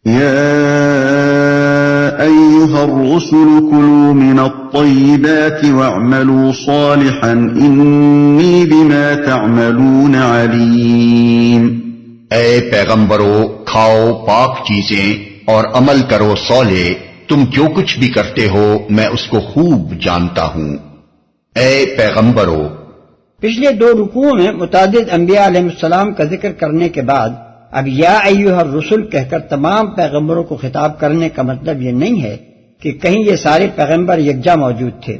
يا أيها الرسل كلوا من الطيبات واعملوا صالحا إني بما تعملون عليم۔ اے پیغمبرو، کھاؤ پاک چیزیں اور عمل کرو صالح، تم جو کچھ بھی کرتے ہو میں اس کو خوب جانتا ہوں۔ اے پیغمبرو، پچھلے 2 رکوعوں میں متعدد انبیاء علیہ السلام کا ذکر کرنے کے بعد اب یا ایھا الرسل کہہ کر تمام پیغمبروں کو خطاب کرنے کا مطلب یہ نہیں ہے کہ کہیں یہ سارے پیغمبر یکجا موجود تھے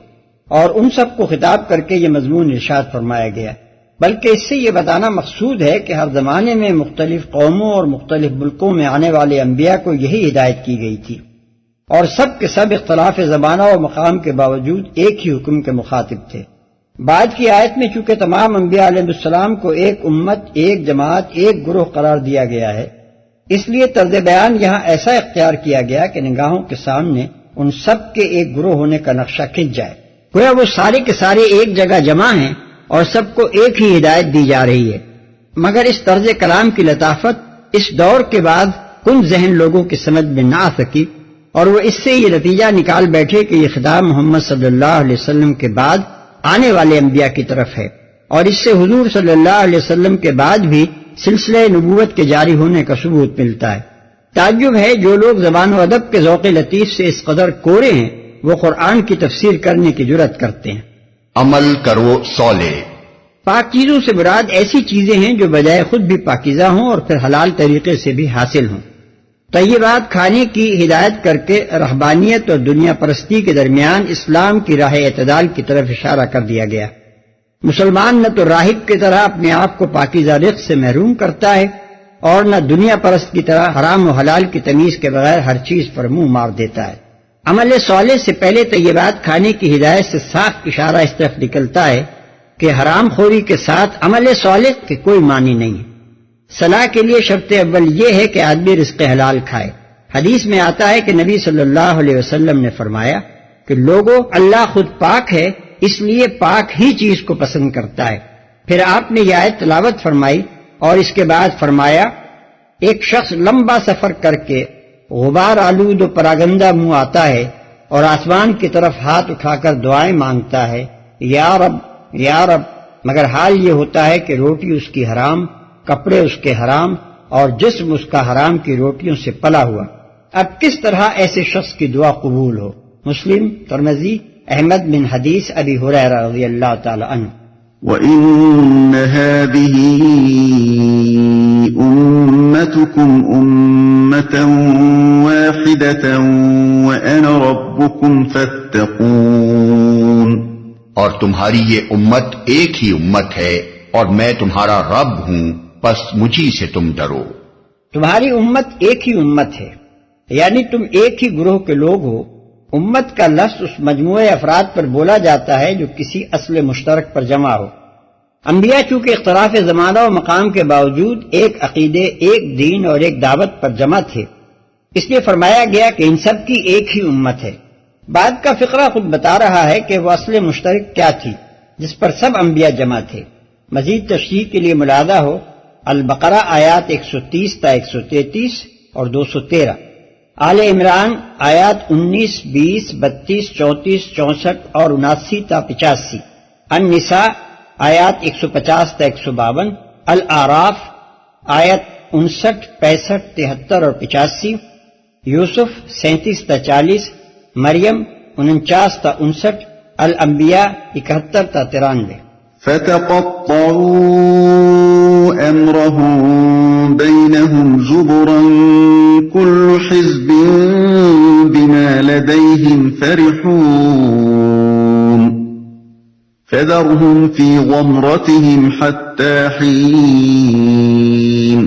اور ان سب کو خطاب کر کے یہ مضمون ارشاد فرمایا گیا، بلکہ اس سے یہ بتانا مقصود ہے کہ ہر زمانے میں مختلف قوموں اور مختلف ملکوں میں آنے والے انبیاء کو یہی ہدایت کی گئی تھی، اور سب کے سب اختلاف زمانہ و مقام کے باوجود ایک ہی حکم کے مخاطب تھے۔ بعد کی آیت میں چونکہ تمام انبیاء علیہ السلام کو ایک امت، ایک جماعت، ایک گروہ قرار دیا گیا ہے، اس لیے طرز بیان یہاں ایسا اختیار کیا گیا کہ نگاہوں کے سامنے ان سب کے ایک گروہ ہونے کا نقشہ کھنچ جائے، گویا وہ سارے کے سارے ایک جگہ جمع ہیں اور سب کو ایک ہی ہدایت دی جا رہی ہے۔ مگر اس طرز کلام کی لطافت اس دور کے بعد کن ذہن لوگوں کی سمجھ میں نہ آ سکی، اور وہ اس سے یہ نتیجہ نکال بیٹھے کہ یہ خطاب محمد صلی اللہ علیہ وسلم کے بعد آنے والے انبیاء کی طرف ہے، اور اس سے حضور صلی اللہ علیہ وسلم کے بعد بھی سلسلہ نبوت کے جاری ہونے کا ثبوت ملتا ہے۔ تعجب ہے جو لوگ زبان و ادب کے ذوق لطیف سے اس قدر کورے ہیں وہ قرآن کی تفسیر کرنے کی جرأت کرتے ہیں۔ عمل کرو صالح، پاک چیزوں سے مراد ایسی چیزیں ہیں جو بجائے خود بھی پاکیزہ ہوں اور پھر حلال طریقے سے بھی حاصل ہوں۔ طیبات کھانے کی ہدایت کر کے رہبانیت اور دنیا پرستی کے درمیان اسلام کی راہ اعتدال کی طرف اشارہ کر دیا گیا۔ مسلمان نہ تو راہب کی طرح اپنے آپ کو پاکیزہ رزق سے محروم کرتا ہے اور نہ دنیا پرست کی طرح حرام و حلال کی تمیز کے بغیر ہر چیز پر منہ مار دیتا ہے۔ عمل صالح سے پہلے طیبات کھانے کی ہدایت سے صاف اشارہ اس طرف نکلتا ہے کہ حرام خوری کے ساتھ عمل صالح کے کوئی معنی نہیں ہے۔ صلاح کے لیے شرط اول یہ ہے کہ آدمی رزق حلال کھائے۔ حدیث میں آتا ہے کہ نبی صلی اللہ علیہ وسلم نے فرمایا کہ لوگوں، اللہ خود پاک ہے، اس لیے پاک ہی چیز کو پسند کرتا ہے۔ پھر آپ نے یہ آیت تلاوت فرمائی اور اس کے بعد فرمایا، ایک شخص لمبا سفر کر کے غبار آلود و پراگندہ منہ آتا ہے اور آسمان کی طرف ہاتھ اٹھا کر دعائیں مانگتا ہے، یا رب یا رب، مگر حال یہ ہوتا ہے کہ روٹی اس کی حرام، کپڑے اس کے حرام اور جسم اس کا حرام کی روٹیوں سے پلا ہوا۔ اب کس طرح ایسے شخص کی دعا قبول ہو؟ مسلم، ترمذی، احمد بن حدیث ابی ہریرہ رضی اللہ تعالی عنہ۔ وَإِنَّ هَذِهِ أُمَّتُكُمْ أُمَّةً وَاحِدَةً وَأَنَا رَبُّكُمْ فَاتَّقُونِ، اور تمہاری یہ امت ایک ہی امت ہے اور میں تمہارا رب ہوں، پس مجھی سے تم ڈرو۔ تمہاری امت ایک ہی امت ہے، یعنی تم ایک ہی گروہ کے لوگ ہو۔ امت کا لفظ اس مجموعے افراد پر بولا جاتا ہے جو کسی اصل مشترک پر جمع ہو۔ انبیاء چونکہ اختلاف زمانہ و مقام کے باوجود ایک عقیدے، ایک دین اور ایک دعوت پر جمع تھے، اس لیے فرمایا گیا کہ ان سب کی ایک ہی امت ہے۔ بعد کا فقرہ خود بتا رہا ہے کہ وہ اصل مشترک کیا تھی جس پر سب انبیاء جمع تھے۔ مزید تشریح کے لیے ملاحظہ ہو البقرہ آیات 130 تا 133 اور 213، آل عمران آیات 19، 20، 32، 34، 64 اور 79 تا 85، النساء آیات 150 تا 152، الاعراف آیت 59، 65، 73 اور 85، یوسف 37 تا 40، مریم 49 تا 59، الانبیاء 71 تا 93۔ فَتَقَطَّعُوا أَمْرَهُم بَيْنَهُمْ زُبُرًا كُلُّ حِزْبٍ بِمَا لَدَيْهِمْ فَرِحُونَ فَذَرْهُمْ فِي غَمْرَتِهِمْ حَتَّى حِينٍ۔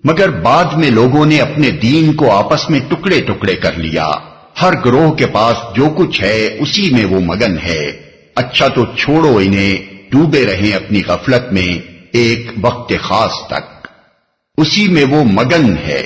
مگر بعد میں لوگوں نے اپنے دین کو آپس میں ٹکڑے ٹکڑے کر لیا، ہر گروہ کے پاس جو کچھ ہے اسی میں وہ مگن ہے۔ اچھا تو چھوڑو انہیں، ڈوبے رہیں اپنی غفلت میں ایک وقت خاص تک، اسی میں وہ مگن ہے۔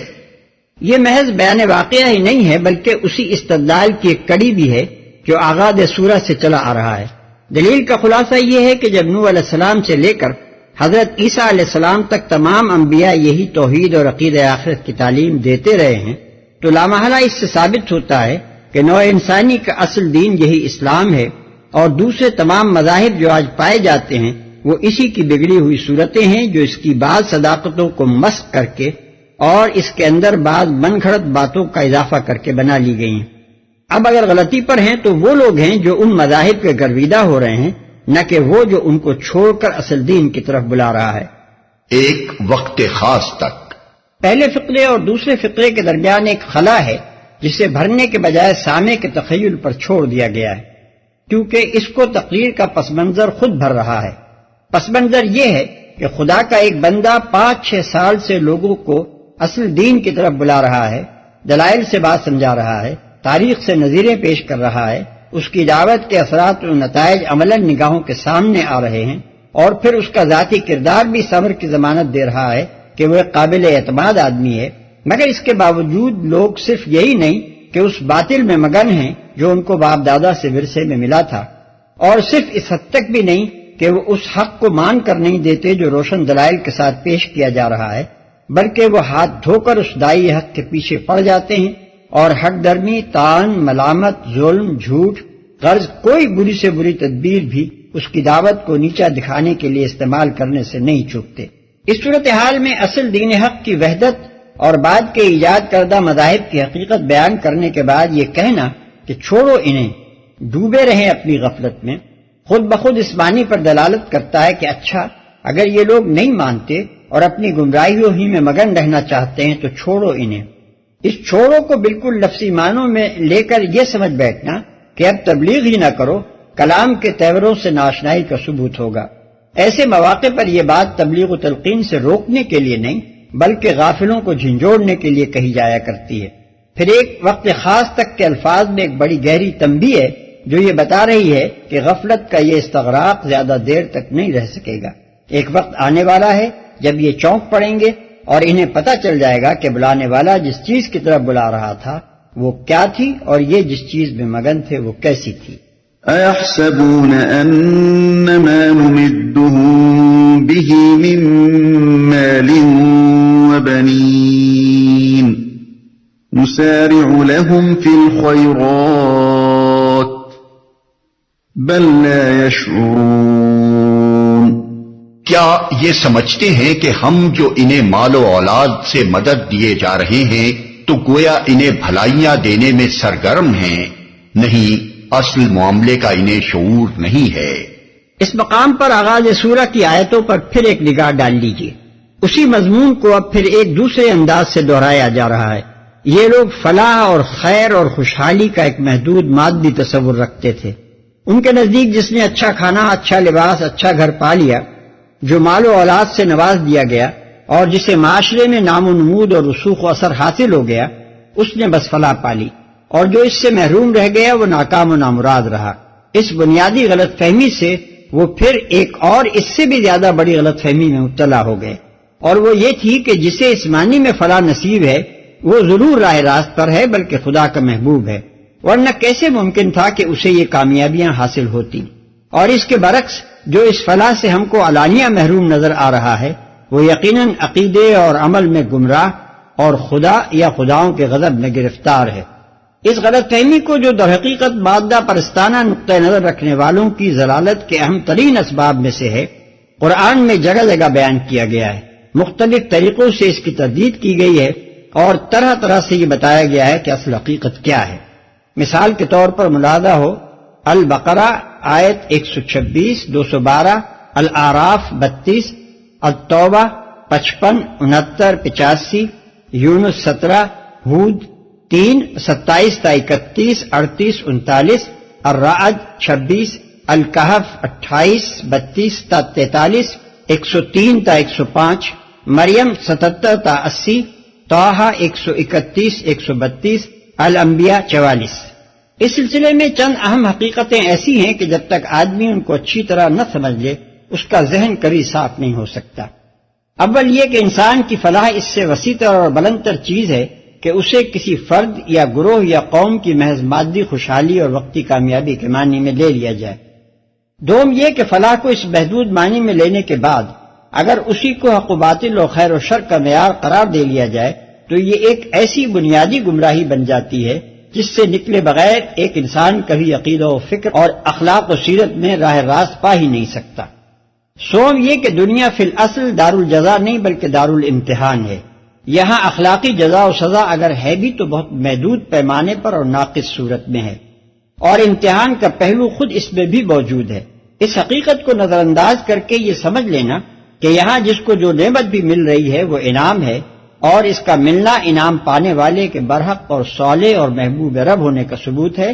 یہ محض بیان واقعہ ہی نہیں ہے بلکہ اسی استدلال کی ایک کڑی بھی ہے جو آغاز سورہ سے چلا آ رہا ہے۔ دلیل کا خلاصہ یہ ہے کہ جب نوح علیہ السلام سے لے کر حضرت عیسیٰ علیہ السلام تک تمام انبیاء یہی توحید اور عقیدہ آخرت کی تعلیم دیتے رہے ہیں، تو لامحالہ اس سے ثابت ہوتا ہے کہ نوع انسانی کا اصل دین یہی اسلام ہے، اور دوسرے تمام مذاہب جو آج پائے جاتے ہیں وہ اسی کی بگڑی ہوئی صورتیں ہیں جو اس کی بعض صداقتوں کو مسخ کر کے اور اس کے اندر بعض من گھڑت باتوں کا اضافہ کر کے بنا لی گئی ہیں۔ اب اگر غلطی پر ہیں تو وہ لوگ ہیں جو ان مذاہب کے گرویدہ ہو رہے ہیں، نہ کہ وہ جو ان کو چھوڑ کر اصل دین کی طرف بلا رہا ہے۔ ایک وقت خاص تک پہلے فقرے اور دوسرے فقرے کے درمیان ایک خلا ہے جسے بھرنے کے بجائے سامع کے تخیل پر چھوڑ دیا گیا ہے، کیونکہ اس کو تقریر کا پس منظر خود بھر رہا ہے۔ پس منظر یہ ہے کہ خدا کا ایک بندہ 5-6 سال سے لوگوں کو اصل دین کی طرف بلا رہا ہے، دلائل سے بات سمجھا رہا ہے، تاریخ سے نظیریں پیش کر رہا ہے، اس کی دعوت کے اثرات و نتائج عملاً نگاہوں کے سامنے آ رہے ہیں، اور پھر اس کا ذاتی کردار بھی صبر کی ضمانت دے رہا ہے کہ وہ ایک قابل اعتماد آدمی ہے، مگر اس کے باوجود لوگ صرف یہی نہیں کہ اس باطل میں مگن ہیں جو ان کو باپ دادا سے ورثے میں ملا تھا، اور صرف اس حد تک بھی نہیں کہ وہ اس حق کو مان کر نہیں دیتے جو روشن دلائل کے ساتھ پیش کیا جا رہا ہے، بلکہ وہ ہاتھ دھو کر اس دائی حق کے پیچھے پڑ جاتے ہیں اور حق درمی، طعن، ملامت، ظلم، جھوٹ، غرض کوئی بری سے بری تدبیر بھی اس کی دعوت کو نیچا دکھانے کے لیے استعمال کرنے سے نہیں چوکتے۔ اس صورتحال میں اصل دین حق کی وحدت اور بعد کے ایجاد کردہ مذاہب کی حقیقت بیان کرنے کے بعد یہ کہنا کہ چھوڑو انہیں، ڈوبے رہیں اپنی غفلت میں، خود بخود اس معنی پر دلالت کرتا ہے کہ اچھا اگر یہ لوگ نہیں مانتے اور اپنی گمراہیوں ہی میں مگن رہنا چاہتے ہیں تو چھوڑو انہیں۔ اس چھوڑو کو بالکل لفظی معنوں میں لے کر یہ سمجھ بیٹھنا کہ اب تبلیغ ہی نہ کرو کلام کے تیوروں سے ناشنائی کا ثبوت ہوگا۔ ایسے مواقع پر یہ بات تبلیغ و تلقین سے روکنے کے لیے نہیں بلکہ غافلوں کو جھنجھوڑنے کے لیے کہی جایا کرتی ہے۔ پھر ایک وقت خاص تک کے الفاظ میں ایک بڑی گہری تنبیہ ہے جو یہ بتا رہی ہے کہ غفلت کا یہ استغراق زیادہ دیر تک نہیں رہ سکے گا۔ ایک وقت آنے والا ہے جب یہ چونک پڑیں گے اور انہیں پتہ چل جائے گا کہ بلانے والا جس چیز کی طرف بلا رہا تھا وہ کیا تھی اور یہ جس چیز میں مگن تھے وہ کیسی تھی۔ أَيَحْسَبُونَ أَنَّمَا نُمِدُّهُم بِهِ مِن مَّالٍ وَبَنِينَ نُسَارِعُ لَهُمْ فِي الْخَيْرَاتِ بَل لَّا يَشْعُرُونَ۔ کیا یہ سمجھتے ہیں کہ ہم جو انہیں مال و اولاد سے مدد دیے جا رہے ہیں تو گویا انہیں بھلائیاں دینے میں سرگرم ہیں؟ نہیں، اصل معاملے کا انہیں شعور نہیں ہے۔ اس مقام پر آغاز سورہ کی آیتوں پر پھر ایک نگاہ ڈال لیجیے۔ اسی مضمون کو اب پھر ایک دوسرے انداز سے دہرایا جا رہا ہے۔ یہ لوگ فلاح اور خیر اور خوشحالی کا ایک محدود مادی تصور رکھتے تھے۔ ان کے نزدیک جس نے اچھا کھانا، اچھا لباس، اچھا گھر پا لیا، جو مال و اولاد سے نواز دیا گیا اور جسے معاشرے میں نام و نمود اور رسوخ و اثر حاصل ہو گیا، اس نے بس فلاح پالی، اور جو اس سے محروم رہ گیا وہ ناکام و نامراد رہا۔ اس بنیادی غلط فہمی سے وہ پھر ایک اور اس سے بھی زیادہ بڑی غلط فہمی میں مبتلا ہو گئے، اور وہ یہ تھی کہ جسے اس معنی میں فلاح نصیب ہے وہ ضرور راہ راست پر ہے بلکہ خدا کا محبوب ہے، ورنہ کیسے ممکن تھا کہ اسے یہ کامیابیاں حاصل ہوتی۔ اور اس کے برعکس جو اس فلاح سے ہم کو علانیہ محروم نظر آ رہا ہے وہ یقیناً عقیدے اور عمل میں گمراہ اور خدا یا خداؤں کے غضب میں گرفتار ہے۔ اس غلط فہمی کو جو در حقیقت مادہ پرستانہ نقطہ نظر رکھنے والوں کی ضلالت کے اہم ترین اسباب میں سے ہے، قرآن میں جگہ جگہ بیان کیا گیا ہے، مختلف طریقوں سے اس کی تردید کی گئی ہے اور طرح طرح سے یہ بتایا گیا ہے کہ اصل حقیقت کیا ہے۔ مثال کے طور پر ملاحظہ ہو البقرہ آیت 126، 212، الاعراف 32، التوبہ 55، 69، 85، یونس 17، ہود 3، 27 تا 31، 38، 39، الرعد 26، الکہف 28، 32 تا 43، 103 تا 105، مریم 77 تا 80، طٰہٰ 131، 132، الانبیاء 44۔ اس سلسلے میں چند اہم حقیقتیں ایسی ہیں کہ جب تک آدمی ان کو اچھی طرح نہ سمجھ لے اس کا ذہن کبھی صاف نہیں ہو سکتا۔ اول یہ کہ انسان کی فلاح اس سے وسیع تر اور بلند تر چیز ہے کہ اسے کسی فرد یا گروہ یا قوم کی محض مادی خوشحالی اور وقتی کامیابی کے معنی میں لے لیا جائے۔ دوم یہ کہ فلاح کو اس محدود معنی میں لینے کے بعد اگر اسی کو حق و باطل اور خیر و شر کا معیار قرار دے لیا جائے تو یہ ایک ایسی بنیادی گمراہی بن جاتی ہے جس سے نکلے بغیر ایک انسان کبھی عقیدہ و فکر اور اخلاق و سیرت میں راہ راست پا ہی نہیں سکتا۔ سوم یہ کہ دنیا فی الاصل دار الجزا نہیں بلکہ دار الامتحان ہے۔ یہاں اخلاقی جزا و سزا اگر ہے بھی تو بہت محدود پیمانے پر اور ناقص صورت میں ہے، اور امتحان کا پہلو خود اس میں بھی موجود ہے۔ اس حقیقت کو نظر انداز کر کے یہ سمجھ لینا کہ یہاں جس کو جو نعمت بھی مل رہی ہے وہ انعام ہے، اور اس کا ملنا انعام پانے والے کے برحق اور صالح اور محبوب رب ہونے کا ثبوت ہے،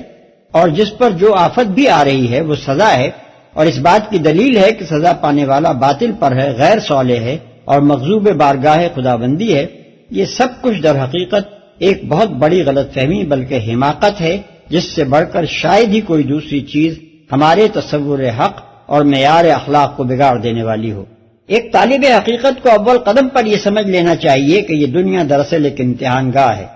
اور جس پر جو آفت بھی آ رہی ہے وہ سزا ہے، اور اس بات کی دلیل ہے کہ سزا پانے والا باطل پر ہے، غیر صالح ہے اور مغضوب بارگاہ خداوندی ہے۔ یہ سب کچھ در حقیقت ایک بہت بڑی غلط فہمی بلکہ حماقت ہے، جس سے بڑھ کر شاید ہی کوئی دوسری چیز ہمارے تصور حق اور معیار اخلاق کو بگاڑ دینے والی ہو۔ ایک طالب حقیقت کو اول قدم پر یہ سمجھ لینا چاہیے کہ یہ دنیا دراصل ایک امتحان گاہ ہے،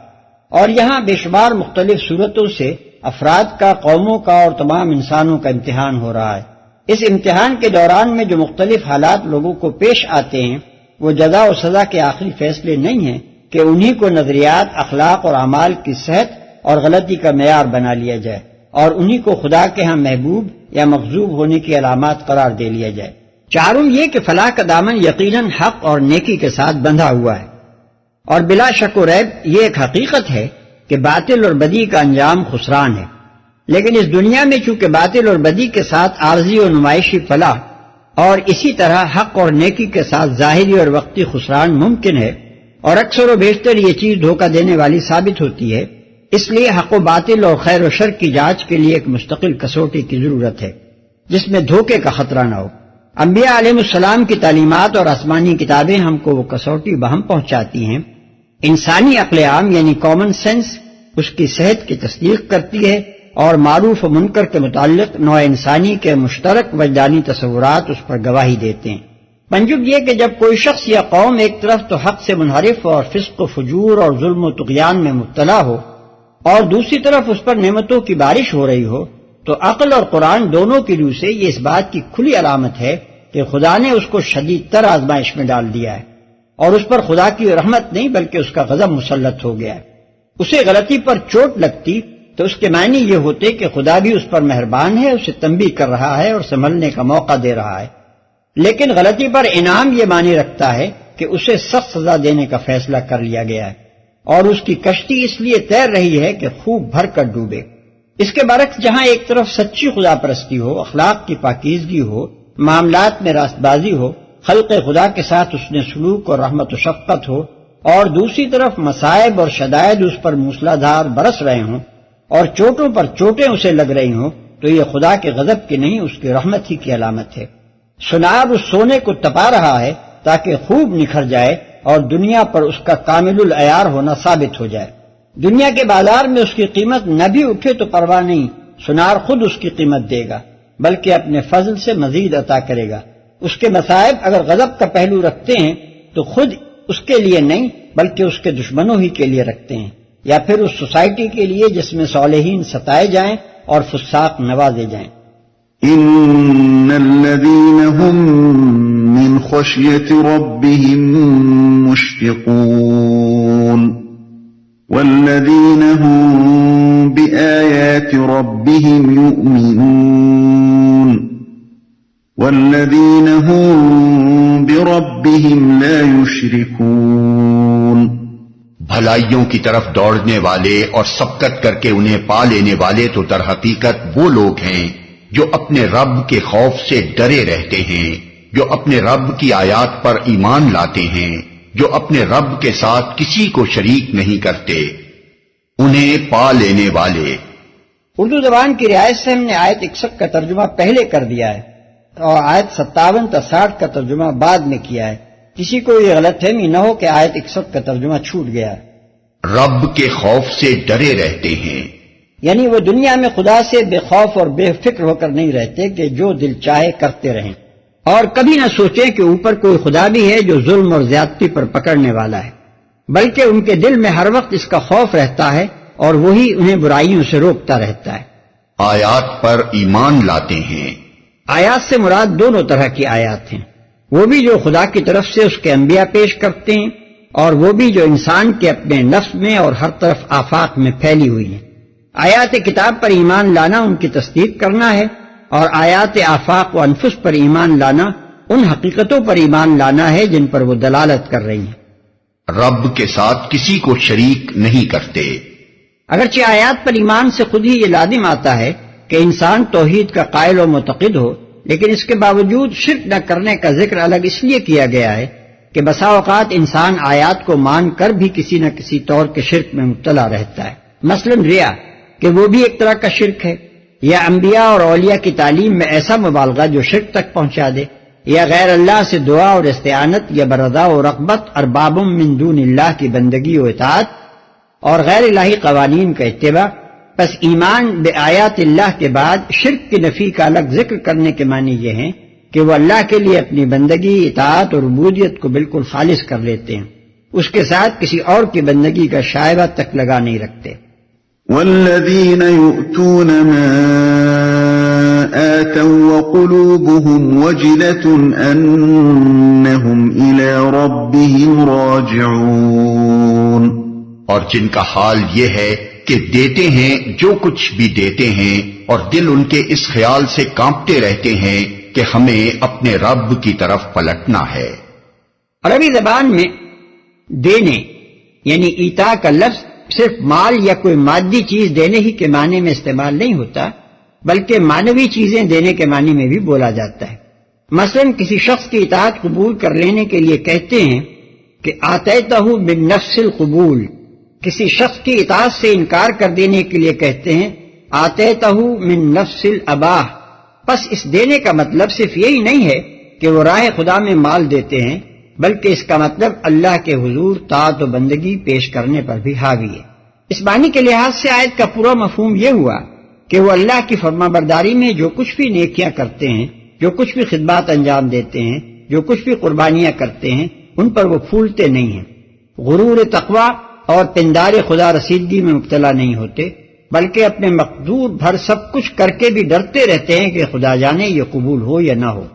اور یہاں بے شمار مختلف صورتوں سے افراد کا، قوموں کا اور تمام انسانوں کا امتحان ہو رہا ہے۔ اس امتحان کے دوران میں جو مختلف حالات لوگوں کو پیش آتے ہیں وہ جزا و سزا کے آخری فیصلے نہیں ہیں کہ انہی کو نظریات، اخلاق اور اعمال کی صحت اور غلطی کا معیار بنا لیا جائے اور انہی کو خدا کے ہاں محبوب یا مغضوب ہونے کی علامات قرار دے لیا جائے۔ چاروں یہ کہ فلاح کا دامن یقیناً حق اور نیکی کے ساتھ بندھا ہوا ہے، اور بلا شک و ریب یہ ایک حقیقت ہے کہ باطل اور بدی کا انجام خسران ہے، لیکن اس دنیا میں چونکہ باطل اور بدی کے ساتھ عارضی اور نمائشی فلاح اور اسی طرح حق اور نیکی کے ساتھ ظاہری اور وقتی خسران ممکن ہے، اور اکثر و بیشتر یہ چیز دھوکہ دینے والی ثابت ہوتی ہے، اس لیے حق و باطل اور خیر و شر کی جانچ کے لیے ایک مستقل کسوٹی کی ضرورت ہے جس میں دھوکے کا خطرہ نہ ہو۔ انبیاء علیہ السلام کی تعلیمات اور آسمانی کتابیں ہم کو وہ کسوٹی بہم پہنچاتی ہیں۔ انسانی عقل عام یعنی کامن سینس اس کی صحت کی تصدیق کرتی ہے، اور معروف و منکر کے متعلق نوع انسانی کے مشترک وجدانی تصورات اس پر گواہی دیتے ہیں۔ منجب یہ کہ جب کوئی شخص یا قوم ایک طرف تو حق سے منحرف اور فسق و فجور اور ظلم و طغیان میں مبتلا ہو، اور دوسری طرف اس پر نعمتوں کی بارش ہو رہی ہو، تو عقل اور قرآن دونوں کی روح سے یہ اس بات کی کھلی علامت ہے کہ خدا نے اس کو شدید تر آزمائش میں ڈال دیا ہے، اور اس پر خدا کی رحمت نہیں بلکہ اس کا غضب مسلط ہو گیا ہے۔ اسے غلطی پر چوٹ لگتی تو اس کے معنی یہ ہوتے کہ خدا بھی اس پر مہربان ہے، اسے تنبیہ کر رہا ہے اور سنبھلنے کا موقع دے رہا ہے، لیکن غلطی پر انعام یہ معنی رکھتا ہے کہ اسے سخت سزا دینے کا فیصلہ کر لیا گیا ہے، اور اس کی کشتی اس لیے تیر رہی ہے کہ خوب بھر کر ڈوبے۔ اس کے برعکس جہاں ایک طرف سچی خدا پرستی ہو، اخلاق کی پاکیزگی ہو، معاملات میں راست بازی ہو، خلق خدا کے ساتھ اس نے سلوک اور رحمت و شفقت ہو، اور دوسری طرف مصائب اور شدائد اس پر موسلادھار برس رہے ہوں اور چوٹوں پر چوٹیں اسے لگ رہی ہوں، تو یہ خدا کے غضب کی نہیں، اس کی رحمت ہی کی علامت ہے۔ سنار اس سونے کو تپا رہا ہے تاکہ خوب نکھر جائے اور دنیا پر اس کا کامل العیار ہونا ثابت ہو جائے۔ دنیا کے بازار میں اس کی قیمت نہ بھی اٹھے تو پرواہ نہیں، سنار خود اس کی قیمت دے گا بلکہ اپنے فضل سے مزید عطا کرے گا۔ اس کے مصائب اگر غضب کا پہلو رکھتے ہیں تو خود اس کے لیے نہیں بلکہ اس کے دشمنوں ہی کے لیے رکھتے ہیں، یا پھر اس سوسائٹی کے لیے جس میں صالحین ستائے جائیں اور فساق نوازے جائیں۔ ان الذين هم من خشية ربهم مشفقون والذين هم بآيات ربهم يؤمنون والذين هم بربهم لا يشركون۔ بھلائیوں کی طرف دوڑنے والے اور سبقت کر کے انہیں پا لینے والے تو در حقیقت وہ لوگ ہیں جو اپنے رب کے خوف سے ڈرے رہتے ہیں، جو اپنے رب کی آیات پر ایمان لاتے ہیں، جو اپنے رب کے ساتھ کسی کو شریک نہیں کرتے، انہیں پا لینے والے۔ اردو زبان کی رعایت سے ہم نے آیت 61 کا ترجمہ پہلے کر دیا ہے اور آیت 57 تا 60 کا ترجمہ بعد میں کیا ہے، کسی کو یہ غلط فہمی نہ ہو کہ آیت 61 کا ترجمہ چھوٹ گیا ہے۔ رب کے خوف سے ڈرے رہتے ہیں، یعنی وہ دنیا میں خدا سے بے خوف اور بے فکر ہو کر نہیں رہتے کہ جو دل چاہے کرتے رہیں، اور کبھی نہ سوچیں کہ اوپر کوئی خدا بھی ہے جو ظلم اور زیادتی پر پکڑنے والا ہے، بلکہ ان کے دل میں ہر وقت اس کا خوف رہتا ہے اور وہی انہیں برائیوں سے روکتا رہتا ہے۔ آیات پر ایمان لاتے ہیں۔ آیات سے مراد دونوں طرح کی آیات ہیں، وہ بھی جو خدا کی طرف سے اس کے انبیاء پیش کرتے ہیں اور وہ بھی جو انسان کے اپنے نفس میں اور ہر طرف آفاق میں پھیلی ہوئی ہیں۔ آیات کتاب پر ایمان لانا ان کی تصدیق کرنا ہے، اور آیات آفاق و انفس پر ایمان لانا ان حقیقتوں پر ایمان لانا ہے جن پر وہ دلالت کر رہی ہیں۔ رب کے ساتھ کسی کو شریک نہیں کرتے۔ اگرچہ آیات پر ایمان سے خود ہی یہ لازم آتا ہے کہ انسان توحید کا قائل و معتقد ہو، لیکن اس کے باوجود شرک نہ کرنے کا ذکر الگ اس لیے کیا گیا ہے کہ بسا اوقات انسان آیات کو مان کر بھی کسی نہ کسی طور کے شرک میں مبتلا رہتا ہے، مثلا ریا کہ وہ بھی ایک طرح کا شرک ہے، یا انبیاء اور اولیاء کی تعلیم میں ایسا مبالغہ جو شرک تک پہنچا دے، یا غیر اللہ سے دعا اور استعانت یا برضا و رغبت ارباب من دون اللہ کی بندگی و اطاعت اور غیر الہی قوانین کا اتباع۔ پس ایمان بآیات اللہ کے بعد شرک کی نفی کا الگ ذکر کرنے کے معنی یہ ہیں کہ وہ اللہ کے لیے اپنی بندگی، اطاعت اور عبودیت کو بالکل خالص کر لیتے ہیں، اس کے ساتھ کسی اور کی بندگی کا شائبہ تک لگا نہیں رکھتے۔ والذین یؤتون ما آتوا وقلوبهم وجلة أنهم إلى ربهم راجعون، اور جن کا حال یہ ہے کہ دیتے ہیں جو کچھ بھی دیتے ہیں، اور دل ان کے اس خیال سے کانپتے رہتے ہیں کہ ہمیں اپنے رب کی طرف پلٹنا ہے۔ عربی زبان میں دینے یعنی ایتا کا لفظ صرف مال یا کوئی مادی چیز دینے ہی کے معنی میں استعمال نہیں ہوتا، بلکہ معنوی چیزیں دینے کے معنی میں بھی بولا جاتا ہے۔ مثلا کسی شخص کی اطاعت قبول کر لینے کے لیے کہتے ہیں کہ آتیتہ من نفس القبول، کسی شخص کی اطاعت سے انکار کر دینے کے لیے کہتے ہیں آتیتہ من نفس الاباہ۔ پس اس دینے کا مطلب صرف یہی نہیں ہے کہ وہ راہ خدا میں مال دیتے ہیں، بلکہ اس کا مطلب اللہ کے حضور طاعت و بندگی پیش کرنے پر بھی حاوی ہے۔ اس معنی کے لحاظ سے آیت کا پورا مفہوم یہ ہوا کہ وہ اللہ کی فرما برداری میں جو کچھ بھی نیکیاں کرتے ہیں، جو کچھ بھی خدمات انجام دیتے ہیں، جو کچھ بھی قربانیاں کرتے ہیں، ان پر وہ پھولتے نہیں ہیں، غرور تقوی اور پندار خدا رسیدگی میں مبتلا نہیں ہوتے، بلکہ اپنے مقدور بھر سب کچھ کر کے بھی ڈرتے رہتے ہیں کہ خدا جانے یہ قبول ہو یا نہ ہو،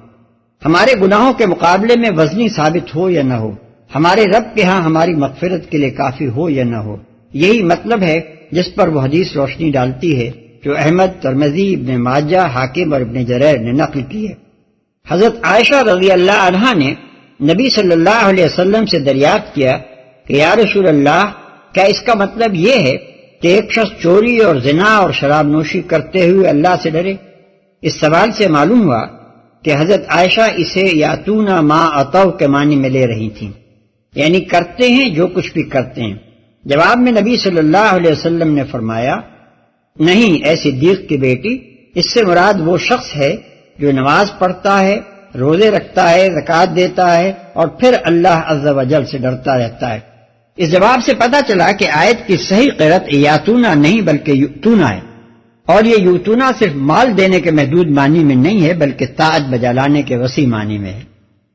ہمارے گناہوں کے مقابلے میں وزنی ثابت ہو یا نہ ہو، ہمارے رب کے ہاں ہماری مغفرت کے لیے کافی ہو یا نہ ہو۔ یہی مطلب ہے جس پر وہ حدیث روشنی ڈالتی ہے جو احمد، ترمذی، ابن ماجہ، حاکم اور ابن جریر نے نقل کی ہے۔ حضرت عائشہ رضی اللہ عنہا نے نبی صلی اللہ علیہ وسلم سے دریافت کیا کہ یا رسول اللہ، کیا اس کا مطلب یہ ہے کہ ایک شخص چوری اور زنا اور شراب نوشی کرتے ہوئے اللہ سے ڈرے؟ اس سوال سے معلوم ہوا کہ حضرت عائشہ اسے یاتونا ما اتوا کے معنی میں لے رہی تھیں، یعنی کرتے ہیں جو کچھ بھی کرتے ہیں۔ جواب میں نبی صلی اللہ علیہ وسلم نے فرمایا، نہیں اے صدیق کی بیٹی، اس سے مراد وہ شخص ہے جو نماز پڑھتا ہے، روزے رکھتا ہے، زکوٰۃ دیتا ہے اور پھر اللہ عز و جل سے ڈرتا رہتا ہے۔ اس جواب سے پتہ چلا کہ آیت کی صحیح قرأت یاتونا نہیں بلکہ یؤتونا ہے، اور یہ یؤتونا صرف مال دینے کے محدود معنی میں نہیں ہے بلکہ طاعت بجا لانے کے وسیع معنی میں ہے۔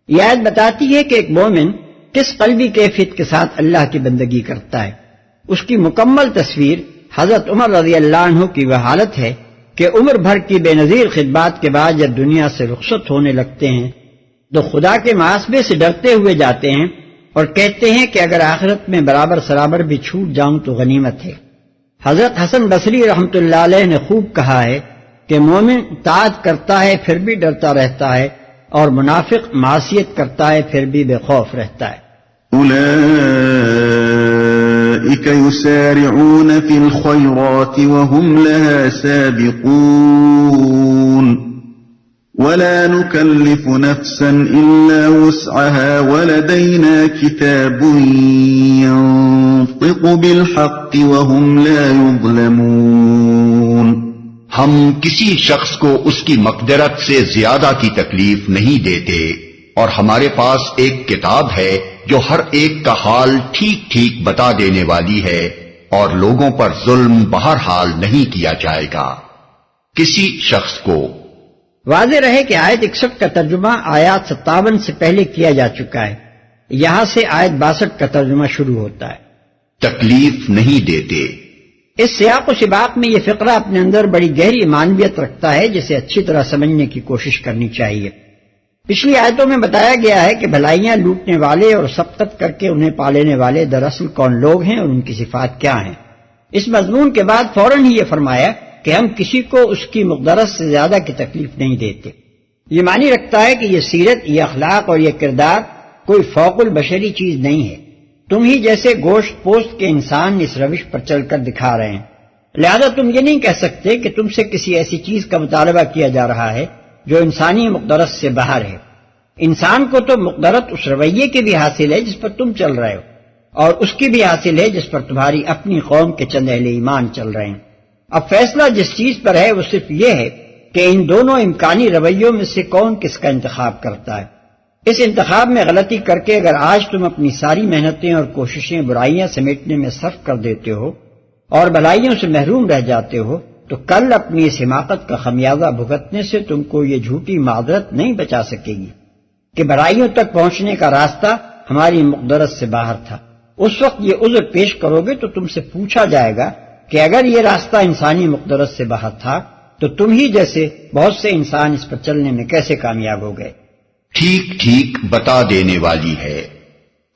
یہ آیت بتاتی ہے کہ ایک مومن کس قلبی کیفیت کے ساتھ اللہ کی بندگی کرتا ہے۔ اس کی مکمل تصویر حضرت عمر رضی اللہ عنہ کی وہ حالت ہے کہ عمر بھر کی بے نظیر خدمات کے بعد جب دنیا سے رخصت ہونے لگتے ہیں تو خدا کے محاسبے سے ڈرتے ہوئے جاتے ہیں اور کہتے ہیں کہ اگر آخرت میں برابر سرابر بھی چھوٹ جاؤں تو غنیمت ہے۔ حضرت حسن بصری رحمۃ اللہ علیہ نے خوب کہا ہے کہ مومن طاعت کرتا ہے پھر بھی ڈرتا رہتا ہے، اور منافق معصیت کرتا ہے پھر بھی بے خوف رہتا ہے۔ أولئك يسارعون في الخيرات وهم لها سابقون ولا نكلف نفسا إلا وسعها ولدينا كتاب ينطق بالحق وهم لا يظلمون۔ ہم کسی شخص کو اس کی مقدرت سے زیادہ کی تکلیف نہیں دیتے، اور ہمارے پاس ایک کتاب ہے جو ہر ایک کا حال ٹھیک ٹھیک بتا دینے والی ہے، اور لوگوں پر ظلم بہرحال نہیں کیا جائے گا کسی شخص کو۔ واضح رہے کہ آیت 61 کا ترجمہ آیات 57 سے پہلے کیا جا چکا ہے، یہاں سے آیت 62 کا ترجمہ شروع ہوتا ہے۔ تکلیف نہیں دیتے۔ اس سیاق و سباق میں یہ فقرہ اپنے اندر بڑی گہری معنویت رکھتا ہے جسے اچھی طرح سمجھنے کی کوشش کرنی چاہیے۔ پچھلی آیتوں میں بتایا گیا ہے کہ بھلائیاں لوٹنے والے اور سبقت کر کے انہیں پا لینے والے دراصل کون لوگ ہیں اور ان کی صفات کیا ہیں۔ اس مضمون کے بعد فوراً ہی یہ فرمایا کہ ہم کسی کو اس کی مقدرت سے زیادہ کی تکلیف نہیں دیتے۔ یہ معنی رکھتا ہے کہ یہ سیرت، یہ اخلاق اور یہ کردار کوئی فوق البشری چیز نہیں ہے۔ تم ہی جیسے گوشت پوست کے انسان اس روش پر چل کر دکھا رہے ہیں، لہذا تم یہ نہیں کہہ سکتے کہ تم سے کسی ایسی چیز کا مطالبہ کیا جا رہا ہے جو انسانی مقدرت سے باہر ہے۔ انسان کو تو مقدرت اس رویے کی بھی حاصل ہے جس پر تم چل رہے ہو، اور اس کی بھی حاصل ہے جس پر تمہاری اپنی قوم کے چند اہل ایمان چل رہے ہیں۔ اب فیصلہ جس چیز پر ہے وہ صرف یہ ہے کہ ان دونوں امکانی رویوں میں سے کون کس کا انتخاب کرتا ہے۔ اس انتخاب میں غلطی کر کے اگر آج تم اپنی ساری محنتیں اور کوششیں برائیاں سمیٹنے میں صرف کر دیتے ہو اور بھلائیوں سے محروم رہ جاتے ہو، تو کل اپنی اس حماقت کا خمیازہ بھگتنے سے تم کو یہ جھوٹی معذرت نہیں بچا سکے گی کہ بھلائیوں تک پہنچنے کا راستہ ہماری مقدرت سے باہر تھا۔ اس وقت یہ عذر پیش کرو گے تو تم سے پوچھا جائے گا کہ اگر یہ راستہ انسانی مقدرت سے باہر تھا تو تم ہی جیسے بہت سے انسان اس پر چلنے میں کیسے کامیاب ہو گئے۔ ٹھیک ٹھیک بتا دینے والی ہے۔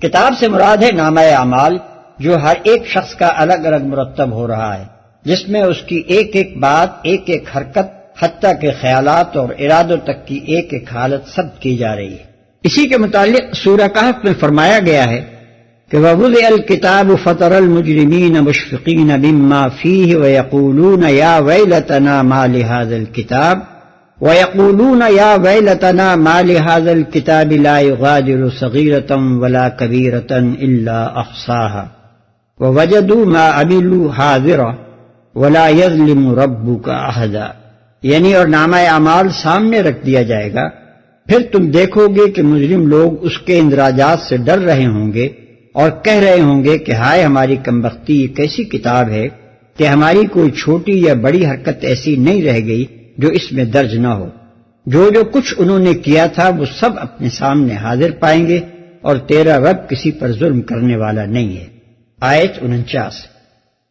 کتاب سے مراد ہے نامہ اعمال، جو ہر ایک شخص کا الگ الگ مرتب ہو رہا ہے، جس میں اس کی ایک ایک بات، ایک ایک حرکت، حتیٰ کہ خیالات اور ارادوں تک کی ایک ایک حالت ثبت کی جا رہی ہے۔ اسی کے متعلق سورہ کہف میں فرمایا گیا ہے کہ وَوُضِعَ الْكِتَابُ فَتَرَى الْمُجْرِمِينَ مُشْفِقِينَ مِمَّا فِيهِ وَيَقُولُونَ يَا وَيْلَتَنَا مَا لِهَذَا الْكِتَابِ لَا يُغَادِرُ صَغِيرَةً وَلَا كَبِيرَةً إِلَّا أَحْصَاهَا وَوَجَدُوا مَا عَمِلُوا حَاضِرًا وَلَا يَظْلِمُ رَبُّكَ أَحَدًا، یعنی اور نامہ اعمال سامنے رکھ دیا جائے گا، پھر تم دیکھو گے کہ مجرم لوگ اس کے اندراجات سے ڈر رہے ہوں گے اور کہہ رہے ہوں گے کہ ہائے ہماری کمبختی، یہ کیسی کتاب ہے کہ ہماری کوئی چھوٹی یا بڑی حرکت ایسی نہیں رہ گئی جو اس میں درج نہ ہو۔ جو کچھ انہوں نے کیا تھا وہ سب اپنے سامنے حاضر پائیں گے، اور تیرا رب کسی پر ظلم کرنے والا نہیں ہے۔ آیت 49۔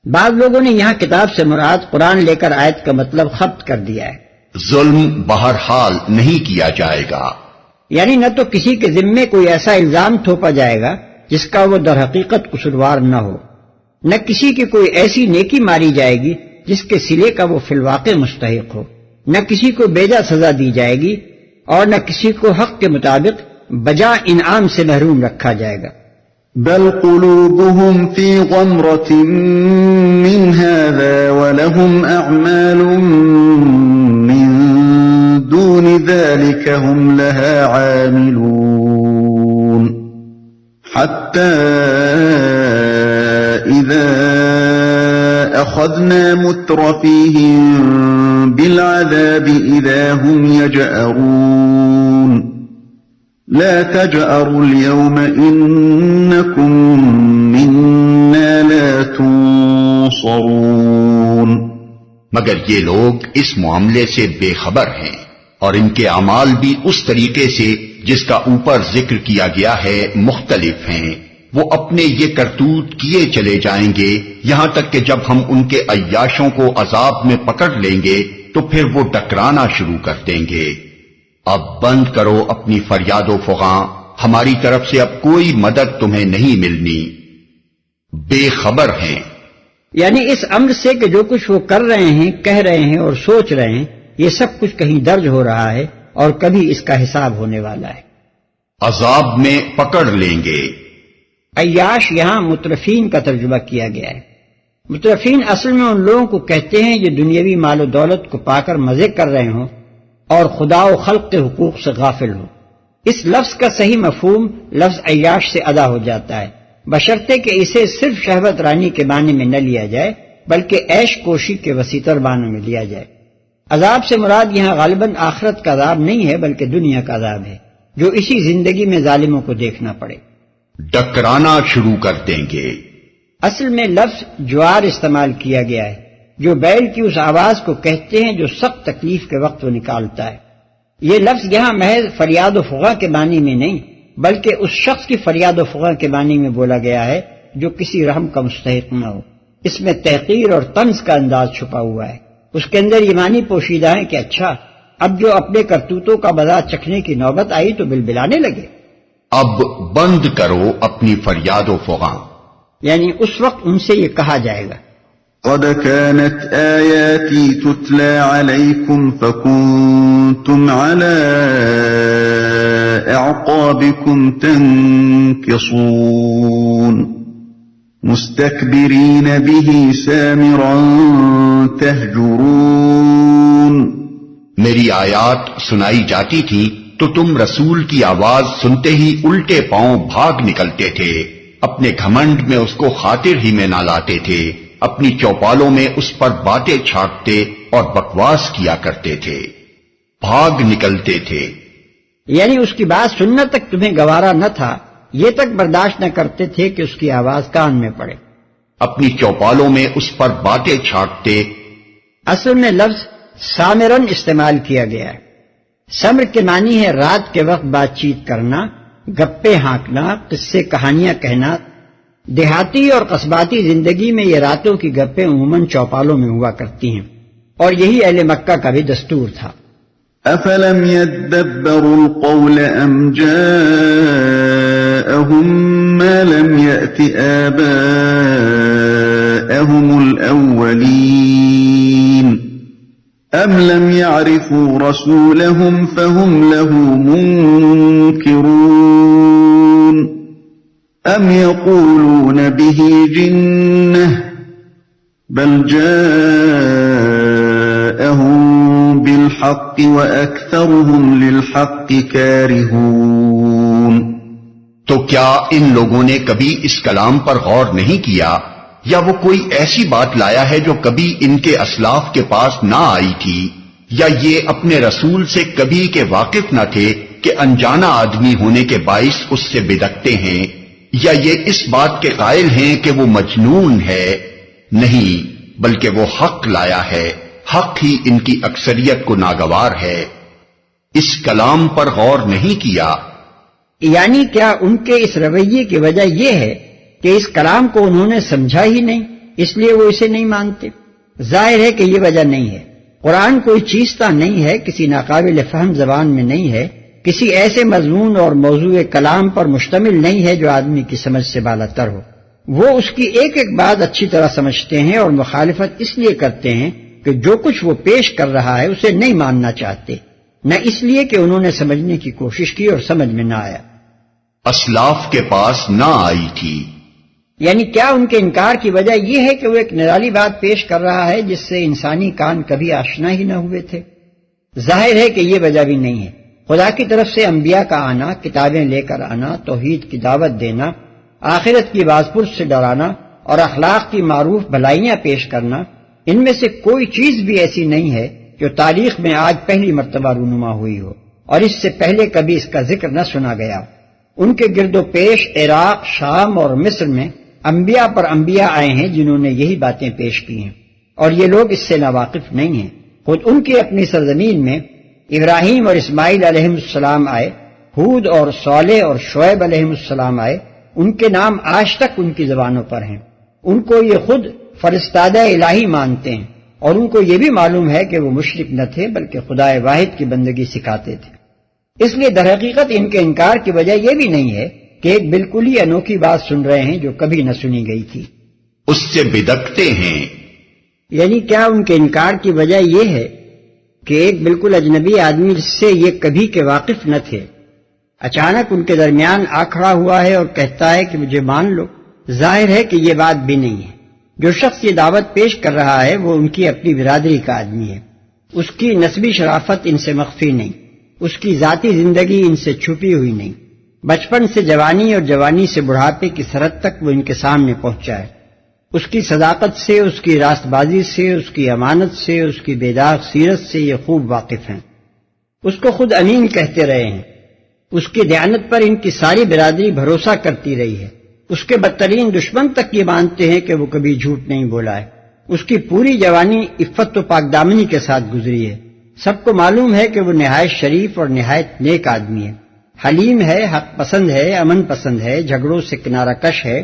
بعض لوگوں نے یہاں کتاب سے مراد قرآن لے کر آیت کا مطلب خبط کر دیا ہے۔ ظلم بہرحال نہیں کیا جائے گا، یعنی نہ تو کسی کے ذمے کوئی ایسا الزام تھوپا جائے گا جس کا وہ در حقیقت قصوروار نہ ہو، نہ کسی کی کوئی ایسی نیکی ماری جائے گی جس کے صلے کا وہ فی الواقع مستحق ہو، نہ کسی کو بیجا سزا دی جائے گی، اور نہ کسی کو حق کے مطابق بجا انعام سے محروم رکھا جائے گا۔ بل قلوبهم في غمرة من هذا ولهم أعمال من دون ذلك هم لها عاملون حتى إذا أخذنا مترفيهم بالعذاب إذا هم يجأرون لا تجأروا اليوم إنكم منا لا تنصرون۔ مگر یہ لوگ اس معاملے سے بے خبر ہیں، اور ان کے اعمال بھی اس طریقے سے جس کا اوپر ذکر کیا گیا ہے مختلف ہیں۔ وہ اپنے یہ کرتوت کیے چلے جائیں گے یہاں تک کہ جب ہم ان کے عیاشوں کو عذاب میں پکڑ لیں گے تو پھر وہ ٹکرانا شروع کر دیں گے۔ اب بند کرو اپنی فریاد و فغاں، ہماری طرف سے اب کوئی مدد تمہیں نہیں ملنی، بے خبر ہیں۔ یعنی اس امر سے کہ جو کچھ وہ کر رہے ہیں، کہہ رہے ہیں اور سوچ رہے ہیں، یہ سب کچھ کہیں درج ہو رہا ہے اور کبھی اس کا حساب ہونے والا ہے۔ عذاب میں پکڑ لیں گے۔ عیاش یہاں مترفین کا ترجمہ کیا گیا ہے۔ مترفین اصل میں ان لوگوں کو کہتے ہیں جو دنیاوی مال و دولت کو پا کر مزے کر رہے ہوں اور خدا و خلق کے حقوق سے غافل ہو۔ اس لفظ کا صحیح مفہوم لفظ عیاش سے ادا ہو جاتا ہے، بشرطے کہ اسے صرف شہوت رانی کے معنی میں نہ لیا جائے بلکہ عیش کوشی کے وسیع معنی میں لیا جائے۔ عذاب سے مراد یہاں غالباً آخرت کا عذاب نہیں ہے بلکہ دنیا کا عذاب ہے، جو اسی زندگی میں ظالموں کو دیکھنا پڑے۔ ڈکرانا شروع کر دیں گے۔ اصل میں لفظ جوار استعمال کیا گیا ہے، جو بیل کی اس آواز کو کہتے ہیں جو سخت تکلیف کے وقت وہ نکالتا ہے۔ یہ لفظ یہاں محض فریاد و فغاں کے معنی میں نہیں بلکہ اس شخص کی فریاد و فغاں کے معنی میں بولا گیا ہے جو کسی رحم کا مستحق نہ ہو۔ اس میں تحقیر اور طنز کا انداز چھپا ہوا ہے، اس کے اندر یہ معنی پوشیدہ ہے کہ اچھا اب جو اپنے کرتوتوں کا مزہ چکھنے کی نوبت آئی تو بلبلانے لگے۔ اب بند کرو اپنی فریاد و فغاں، یعنی اس وقت ان سے یہ کہا جائے گا قد كانت آياتي تتلى عليكم فكنتم على أعقابكم تنكصون مستكبرين به سامرا تهجرون۔ میری آیات سنائی جاتی تھی تو تم رسول کی آواز سنتے ہی الٹے پاؤں بھاگ نکلتے تھے، اپنے گھمنڈ میں اس کو خاطر ہی میں نہ لاتے تھے، اپنی چوپالوں میں اس پر باتیں چھاٹتے اور بکواس کیا کرتے تھے، بھاگ نکلتے تھے۔ یعنی اس کی بات سننا تک تمہیں گوارا نہ تھا، یہ تک برداشت نہ کرتے تھے کہ اس کی آواز کان میں پڑے، اپنی چوپالوں میں اس پر باتیں چھاٹتے۔ اصل میں لفظ سامرن استعمال کیا گیا ہے۔ سمر کے معنی ہے رات کے وقت بات چیت کرنا، گپے ہانکنا، قصے کہانیاں کہنا۔ دیہاتی اور قصباتی زندگی میں یہ راتوں کی گپیں عموماً چوپالوں میں ہوا کرتی ہیں، اور یہی اہل مکہ کا بھی دستور تھا۔ أفلم يدبروا القول أم جاءهم ما لم يأت آباءهم الأولين أم لم يعرفوا رسولهم فهم له منكرون أم يقولون به جنة بل جاءهم بالحق وأكثرهم للحق كارهون۔ تو کیا ان لوگوں نے کبھی اس کلام پر غور نہیں کیا، یا وہ کوئی ایسی بات لایا ہے جو کبھی ان کے اسلاف کے پاس نہ آئی تھی، یا یہ اپنے رسول سے کبھی کے واقف نہ تھے کہ انجانا آدمی ہونے کے باعث اس سے بدکتے ہیں، یا یہ اس بات کے قائل ہیں کہ وہ مجنون ہے؟ نہیں، بلکہ وہ حق لایا ہے، حق ہی ان کی اکثریت کو ناگوار ہے۔ اس کلام پر غور نہیں کیا، یعنی کیا ان کے اس رویے کی وجہ یہ ہے کہ اس کلام کو انہوں نے سمجھا ہی نہیں، اس لیے وہ اسے نہیں مانتے؟ ظاہر ہے کہ یہ وجہ نہیں ہے۔ قرآن کوئی چیزتا نہیں ہے، کسی ناقابل فہم زبان میں نہیں ہے، کسی ایسے مضمون اور موضوع کلام پر مشتمل نہیں ہے جو آدمی کی سمجھ سے بالاتر ہو۔ وہ اس کی ایک ایک بات اچھی طرح سمجھتے ہیں اور مخالفت اس لیے کرتے ہیں کہ جو کچھ وہ پیش کر رہا ہے اسے نہیں ماننا چاہتے، نہ اس لیے کہ انہوں نے سمجھنے کی کوشش کی اور سمجھ میں نہ آیا۔ اسلاف کے پاس نہ آئی تھی، یعنی کیا ان کے انکار کی وجہ یہ ہے کہ وہ ایک نرالی بات پیش کر رہا ہے جس سے انسانی کان کبھی آشنا ہی نہ ہوئے تھے؟ ظاہر ہے کہ یہ وجہ بھی نہیں ہے۔ خدا کی طرف سے انبیاء کا آنا، کتابیں لے کر آنا، توحید کی دعوت دینا، آخرت کی باز پرس سے ڈرانا اور اخلاق کی معروف بھلائیاں پیش کرنا، ان میں سے کوئی چیز بھی ایسی نہیں ہے جو تاریخ میں آج پہلی مرتبہ رونما ہوئی ہو، اور اس سے پہلے کبھی اس کا ذکر نہ سنا گیا۔ ان کے گرد و پیش عراق، شام اور مصر میں انبیاء پر انبیاء آئے ہیں جنہوں نے یہی باتیں پیش کی ہیں، اور یہ لوگ اس سے ناواقف نہیں ہیں۔ خود ان کی اپنی سرزمین میں ابراہیم اور اسماعیل علیہ السلام آئے، ہود اور صالح اور شعیب علیہ السلام آئے، ان کے نام آج تک ان کی زبانوں پر ہیں۔ ان کو یہ خود فرستادہ الہی مانتے ہیں، اور ان کو یہ بھی معلوم ہے کہ وہ مشرک نہ تھے بلکہ خدا واحد کی بندگی سکھاتے تھے۔ اس لیے در حقیقت ان کے انکار کی وجہ یہ بھی نہیں ہے کہ ایک بالکل ہی انوکھی بات سن رہے ہیں جو کبھی نہ سنی گئی تھی، اس سے بدکتے ہیں۔ یعنی کیا ان کے انکار کی وجہ یہ ہے کہ ایک بالکل اجنبی آدمی جس سے یہ کبھی کے واقف نہ تھے اچانک ان کے درمیان آ کھڑا ہوا ہے اور کہتا ہے کہ مجھے مان لو؟ ظاہر ہے کہ یہ بات بھی نہیں ہے۔ جو شخص یہ دعوت پیش کر رہا ہے وہ ان کی اپنی برادری کا آدمی ہے، اس کی نسبی شرافت ان سے مخفی نہیں، اس کی ذاتی زندگی ان سے چھپی ہوئی نہیں، بچپن سے جوانی اور جوانی سے بڑھاپے کی سرحد تک وہ ان کے سامنے پہنچا ہے۔ اس کی صداقت سے، اس کی راست بازی سے، اس کی امانت سے، اس کی بے داغ سیرت سے یہ خوب واقف ہیں۔ اس کو خود امین کہتے رہے ہیں، اس کی دیانت پر ان کی ساری برادری بھروسہ کرتی رہی ہے، اس کے بدترین دشمن تک یہ مانتے ہیں کہ وہ کبھی جھوٹ نہیں بولا ہے۔ اس کی پوری جوانی عفت و پاک دامنی کے ساتھ گزری ہے۔ سب کو معلوم ہے کہ وہ نہایت شریف اور نہایت نیک آدمی ہے، حلیم ہے، حق پسند ہے، امن پسند ہے، جھگڑوں سے کنارہ کش ہے،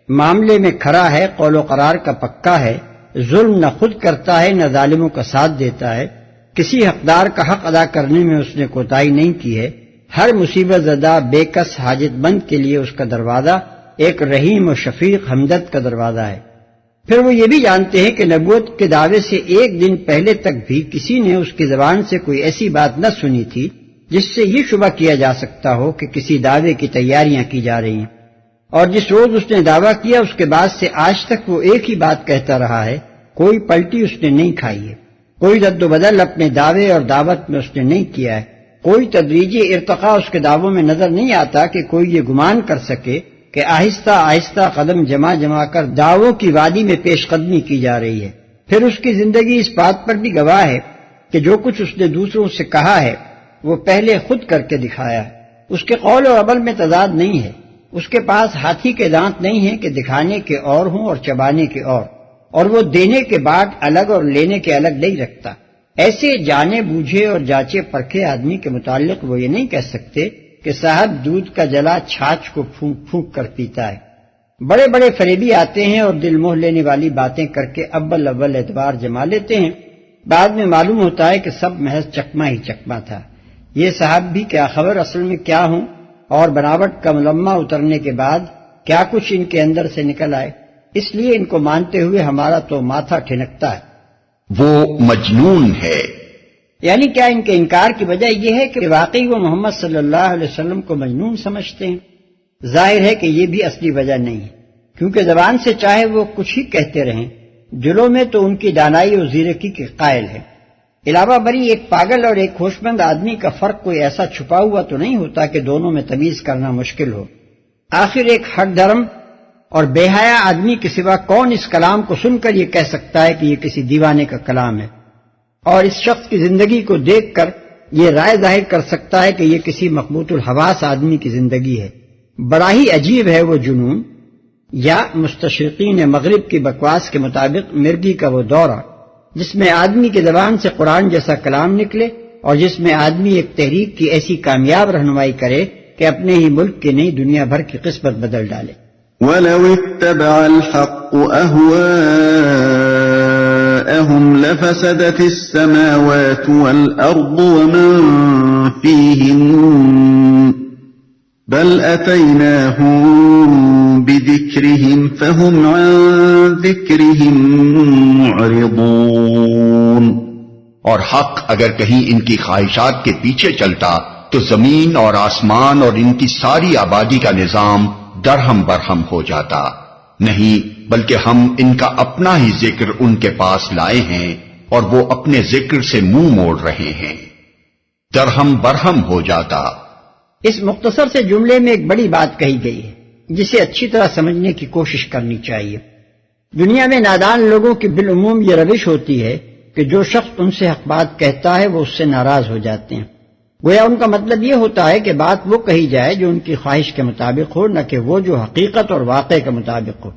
معاملے میں کھرا ہے، قول و قرار کا پکا ہے، ظلم نہ خود کرتا ہے نہ ظالموں کا ساتھ دیتا ہے، کسی حقدار کا حق ادا کرنے میں اس نے کوتاہی نہیں کی ہے، ہر مصیبت زدہ بے کس حاجت مند کے لیے اس کا دروازہ ایک رحیم و شفیق ہمدرد کا دروازہ ہے۔ پھر وہ یہ بھی جانتے ہیں کہ نبوت کے دعوے سے ایک دن پہلے تک بھی کسی نے اس کی زبان سے کوئی ایسی بات نہ سنی تھی جس سے یہ شبہ کیا جا سکتا ہو کہ کسی دعوے کی تیاریاں کی جا رہی ہیں، اور جس روز اس نے دعویٰ کیا اس کے بعد سے آج تک وہ ایک ہی بات کہتا رہا ہے، کوئی پلٹی اس نے نہیں کھائی ہے، کوئی رد و بدل اپنے دعوے اور دعوت میں اس نے نہیں کیا ہے، کوئی تدریجی ارتقاء اس کے دعووں میں نظر نہیں آتا کہ کوئی یہ گمان کر سکے کہ آہستہ آہستہ قدم جما کر دعووں کی وادی میں پیش قدمی کی جا رہی ہے۔ پھر اس کی زندگی اس بات پر بھی گواہ ہے کہ جو کچھ اس نے دوسروں سے کہا ہے وہ پہلے خود کر کے دکھایا ہے، اس کے قول اور عمل میں تضاد نہیں ہے، اس کے پاس ہاتھی کے دانت نہیں ہیں کہ دکھانے کے اور ہوں اور چبانے کے اور وہ دینے کے بعد الگ اور لینے کے الگ نہیں رکھتا۔ ایسے جانے بوجھے اور جانچے پرکھے آدمی کے متعلق وہ یہ نہیں کہہ سکتے کہ صاحب دودھ کا جلا چھاچھ کو پھونک پھونک کر پیتا ہے۔ بڑے بڑے فریبی آتے ہیں اور دل موہ لینے والی باتیں کر کے اول اعتبار جما لیتے ہیں، بعد میں معلوم ہوتا ہے کہ سب محض چکما ہی چکما تھا۔ یہ صاحب بھی کیا خبر اصل میں کیا ہوں، اور بناوٹ کا ملمہ اترنے کے بعد کیا کچھ ان کے اندر سے نکل آئے، اس لیے ان کو مانتے ہوئے ہمارا تو ماتھا ٹھنکتا ہے۔ وہ مجنون ہے، یعنی کیا ان کے انکار کی وجہ یہ ہے کہ واقعی وہ محمد صلی اللہ علیہ وسلم کو مجنون سمجھتے ہیں؟ ظاہر ہے کہ یہ بھی اصلی وجہ نہیں ہے، کیونکہ زبان سے چاہے وہ کچھ ہی کہتے رہیں، دلوں میں تو ان کی دانائی اور زیرکی کے قائل ہے۔ علاوہ بری ایک پاگل اور ایک ہوش مند آدمی کا فرق کوئی ایسا چھپا ہوا تو نہیں ہوتا کہ دونوں میں تمیز کرنا مشکل ہو۔ آخر ایک ہٹ دھرم اور بے حیا آدمی کے سوا کون اس کلام کو سن کر یہ کہہ سکتا ہے کہ یہ کسی دیوانے کا کلام ہے، اور اس شخص کی زندگی کو دیکھ کر یہ رائے ظاہر کر سکتا ہے کہ یہ کسی مقبوط الحواس آدمی کی زندگی ہے۔ بڑا ہی عجیب ہے وہ جنون، یا مستشرقین مغرب کی بکواس کے مطابق مرگی کا وہ دورہ جس میں آدمی کی زبان سے قرآن جیسا کلام نکلے، اور جس میں آدمی ایک تحریک کی ایسی کامیاب رہنمائی کرے کہ اپنے ہی ملک کی نہیں دنیا بھر کی قسمت بدل ڈالے۔ وَلَوِ اتَّبَعَ الْحَقُّ أَهْوَاءَهُمْ لَفَسَدَتِ السَّمَاوَاتُ وَالْأَرْضُ وَمَنْ فِيهِنَّ بَلْ أَتَيْنَاهُمْ بِذِكْرِهِمْ فَهُمْ عَنْ ذِكْرِهِمْ مُعْرِضُونَ۔ اور حق اگر کہیں ان کی خواہشات کے پیچھے چلتا تو زمین اور آسمان اور ان کی ساری آبادی کا نظام درہم برہم ہو جاتا، نہیں بلکہ ہم ان کا اپنا ہی ذکر ان کے پاس لائے ہیں اور وہ اپنے ذکر سے منہ موڑ رہے ہیں، درہم برہم ہو جاتا۔ اس مختصر سے جملے میں ایک بڑی بات کہی گئی ہے جسے اچھی طرح سمجھنے کی کوشش کرنی چاہیے۔ دنیا میں نادان لوگوں کی بالعموم یہ روش ہوتی ہے کہ جو شخص ان سے حق بات کہتا ہے وہ اس سے ناراض ہو جاتے ہیں، گویا ان کا مطلب یہ ہوتا ہے کہ بات وہ کہی جائے جو ان کی خواہش کے مطابق ہو، نہ کہ وہ جو حقیقت اور واقع کے مطابق ہو۔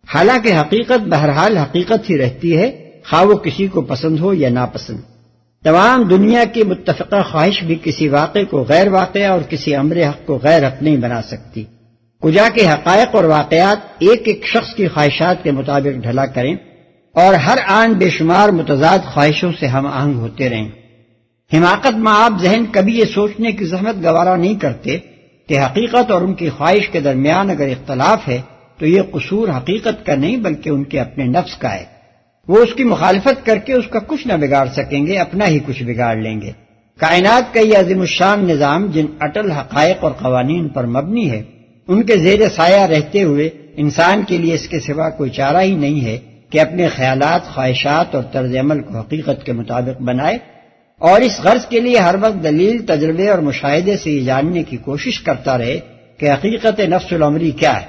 حالانکہ حقیقت بہرحال حقیقت ہی رہتی ہے، خواہ وہ کسی کو پسند ہو یا ناپسند۔ تمام دنیا کی متفقہ خواہش بھی کسی واقع کو غیر واقع اور کسی امر حق کو غیر حق نہیں بنا سکتی۔ کجا کے حقائق اور واقعات ایک ایک شخص کی خواہشات کے مطابق ڈھلا کریں اور ہر آن بے شمار متضاد خواہشوں سے ہم آہنگ ہوتے رہیں۔ حماقت مآب ذہن کبھی یہ سوچنے کی زحمت گوارا نہیں کرتے کہ حقیقت اور ان کی خواہش کے درمیان اگر اختلاف ہے تو یہ قصور حقیقت کا نہیں بلکہ ان کے اپنے نفس کا ہے۔ وہ اس کی مخالفت کر کے اس کا کچھ نہ بگاڑ سکیں گے، اپنا ہی کچھ بگاڑ لیں گے۔ کائنات کا یہ عظیم الشان نظام جن اٹل حقائق اور قوانین پر مبنی ہے، ان کے زیر سایہ رہتے ہوئے انسان کے لیے اس کے سوا کوئی چارہ ہی نہیں ہے کہ اپنے خیالات، خواہشات اور طرز عمل کو حقیقت کے مطابق بنائے، اور اس غرض کے لیے ہر وقت دلیل، تجربے اور مشاہدے سے یہ جاننے کی کوشش کرتا رہے کہ حقیقت نفس الامری کیا ہے۔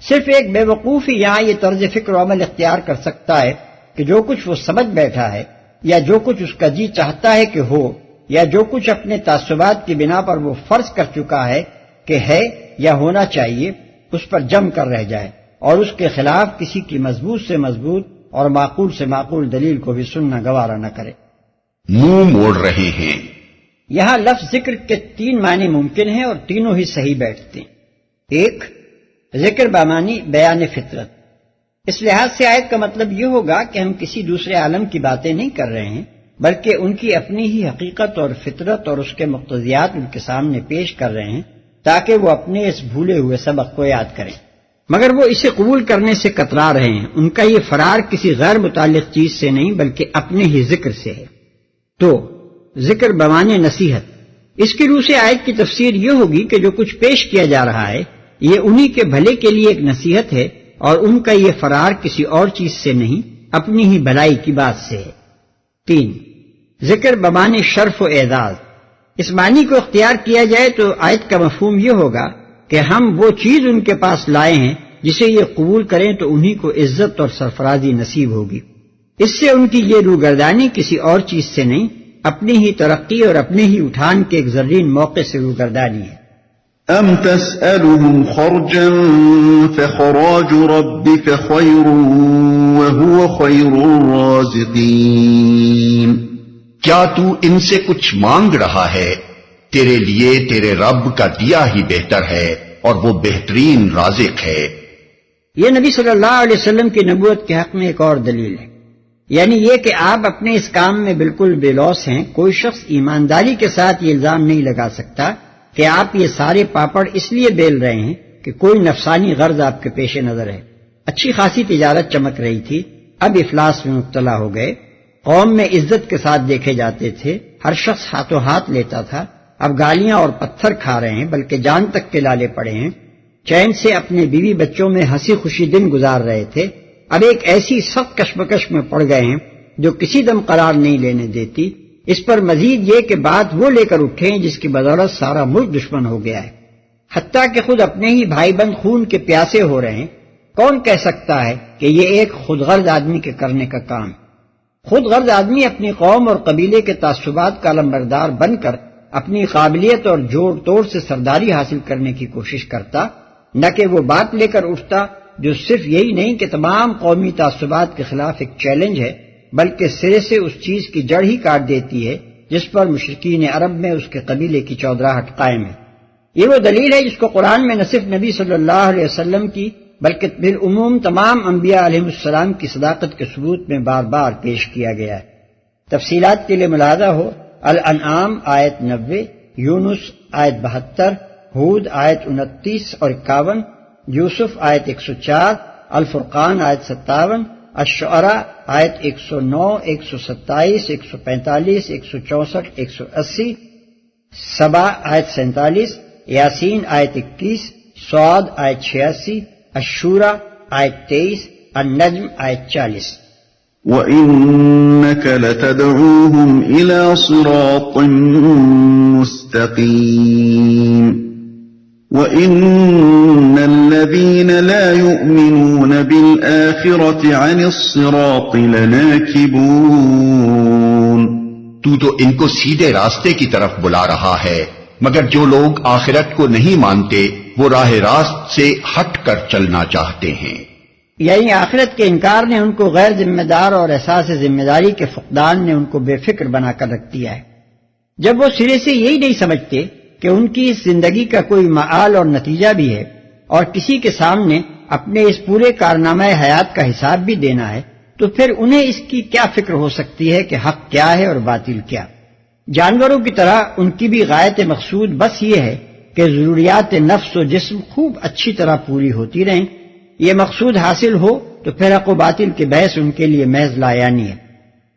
صرف ایک بے وقوف ہی یہاں یہ طرز فکر و عمل اختیار کر سکتا ہے کہ جو کچھ وہ سمجھ بیٹھا ہے، یا جو کچھ اس کا جی چاہتا ہے کہ ہو، یا جو کچھ اپنے تعصبات کی بنا پر وہ فرض کر چکا ہے کہ ہے یا ہونا چاہیے، اس پر جم کر رہ جائے اور اس کے خلاف کسی کی مضبوط سے مضبوط اور معقول سے معقول دلیل کو بھی سننا گوارا نہ کرے۔ منہ موڑ رہے ہیں۔ یہاں لفظ ذکر کے 3 معنی ممکن ہیں اور تینوں ہی صحیح بیٹھتے ہیں۔ ایک، ذکر بامانی بیان فطرت۔ اس لحاظ سے آیت کا مطلب یہ ہوگا کہ ہم کسی دوسرے عالم کی باتیں نہیں کر رہے ہیں بلکہ ان کی اپنی ہی حقیقت اور فطرت اور اس کے مقتضیات ان کے سامنے پیش کر رہے ہیں تاکہ وہ اپنے اس بھولے ہوئے سبق کو یاد کریں، مگر وہ اسے قبول کرنے سے کترا رہے ہیں۔ ان کا یہ فرار کسی غیر متعلق چیز سے نہیں بلکہ اپنے ہی ذکر سے ہے۔ تو ذکر بمانے نصیحت، اس کی روح سے آیت کی تفسیر یہ ہوگی کہ جو کچھ پیش کیا جا رہا ہے یہ انہی کے بھلے کے لیے ایک نصیحت ہے، اور ان کا یہ فرار کسی اور چیز سے نہیں اپنی ہی بھلائی کی بات سے ہے۔ 3. ذکر بمانے شرف و اعزاز، اس معنی کو اختیار کیا جائے تو آیت کا مفہوم یہ ہوگا کہ ہم وہ چیز ان کے پاس لائے ہیں جسے یہ قبول کریں تو انہی کو عزت اور سرفرازی نصیب ہوگی۔ اس سے ان کی یہ روگردانی کسی اور چیز سے نہیں اپنی ہی ترقی اور اپنے ہی اٹھان کے ایک زرین موقع سے روگردانی ہے۔ أَمْ تَسْأَلُهُمْ خَرْجًا فَخَرَاجُ رَبِّكَ خَيْرٌ وَهُوَ خَيْرُ الرَّازِقِينَ، کیا تو ان سے کچھ مانگ رہا ہے؟ تیرے لیے تیرے رب کا دیا ہی بہتر ہے اور وہ بہترین رازق ہے۔ یہ نبی صلی اللہ علیہ وسلم کی نبوت کے حق میں ایک اور دلیل ہے، یعنی یہ کہ آپ اپنے اس کام میں بالکل بے لوث ہیں۔ کوئی شخص ایمانداری کے ساتھ یہ الزام نہیں لگا سکتا کہ آپ یہ سارے پاپڑ اس لیے بیل رہے ہیں کہ کوئی نفسانی غرض آپ کے پیش نظر ہے۔ اچھی خاصی تجارت چمک رہی تھی، اب افلاس میں مبتلا ہو گئے۔ قوم میں عزت کے ساتھ دیکھے جاتے تھے، ہر شخص ہاتھوں ہاتھ لیتا تھا، اب گالیاں اور پتھر کھا رہے ہیں، بلکہ جان تک کے لالے پڑے ہیں۔ چین سے اپنے بیوی بچوں میں ہنسی خوشی دن گزار رہے تھے، اب ایک ایسی سخت کشمکش میں پڑ گئے ہیں جو کسی دم قرار نہیں لینے دیتی۔ اس پر مزید یہ کہ بات وہ لے کر اٹھے جس کی بدولت سارا ملک دشمن ہو گیا ہے، حتیٰ کہ خود اپنے ہی بھائی بند خون کے پیاسے ہو رہے ہیں۔ کون کہہ سکتا ہے کہ یہ ایک خود غرض آدمی کے کرنے کا کام؟ خود غرض آدمی اپنی قوم اور قبیلے کے تعصبات کا علمبردار بن کر اپنی قابلیت اور جوڑ توڑ سے سرداری حاصل کرنے کی کوشش کرتا، نہ کہ وہ بات لے کر اٹھتا جو صرف یہی نہیں کہ تمام قومی تعصبات کے خلاف ایک چیلنج ہے، بلکہ سرے سے اس چیز کی جڑ ہی کاٹ دیتی ہے جس پر مشرکین عرب میں اس کے قبیلے کی چودراہٹ قائم ہے۔ یہ وہ دلیل ہے جس کو قرآن میں نہ صرف نبی صلی اللہ علیہ وسلم کی بلکہ بالعموم تمام انبیاء علیہ السلام کی صداقت کے ثبوت میں بار بار پیش کیا گیا ہے۔ تفصیلات کے لیے ملاحظہ ہو الانعام آیت 90، یونس آیت 72، ہود آیت 29 اور 51، یوسف آیت 104، الفرقان آیت 57، الشعراء آیت 109، 127، 145، 164، 180، سبا آیت 47، یاسین آیت 21، صاد آیت 86، الشورى آیت 23، النجم آیت 40۔ وَإِنَّكَ لَتَدْعُوهُمْ إِلَى صِرَاطٍ مُسْتَقِيمٍ وَإِنَّ الَّذِينَ لَا يُؤْمِنُونَ بِالْآخِرَةِ عَنِ الصِّرَاطِ لَنَاكِبُونَ، تو ان کو سیدھے راستے کی طرف بلا رہا ہے، مگر جو لوگ آخرت کو نہیں مانتے وہ راہ راست سے ہٹ کر چلنا چاہتے ہیں۔ یعنی آخرت کے انکار نے ان کو غیر ذمہ دار اور احساس ذمہ داری کے فقدان نے ان کو بے فکر بنا کر رکھ دیا ہے۔ جب وہ سرے سے یہی نہیں سمجھتے کہ ان کی اس زندگی کا کوئی معال اور نتیجہ بھی ہے اور کسی کے سامنے اپنے اس پورے کارنامہ حیات کا حساب بھی دینا ہے، تو پھر انہیں اس کی کیا فکر ہو سکتی ہے کہ حق کیا ہے اور باطل کیا؟ جانوروں کی طرح ان کی بھی غایت مقصود بس یہ ہے کہ ضروریات نفس و جسم خوب اچھی طرح پوری ہوتی رہیں۔ یہ مقصود حاصل ہو تو پھر حق و باطل کے بحث ان کے لیے محض لایانی ہے،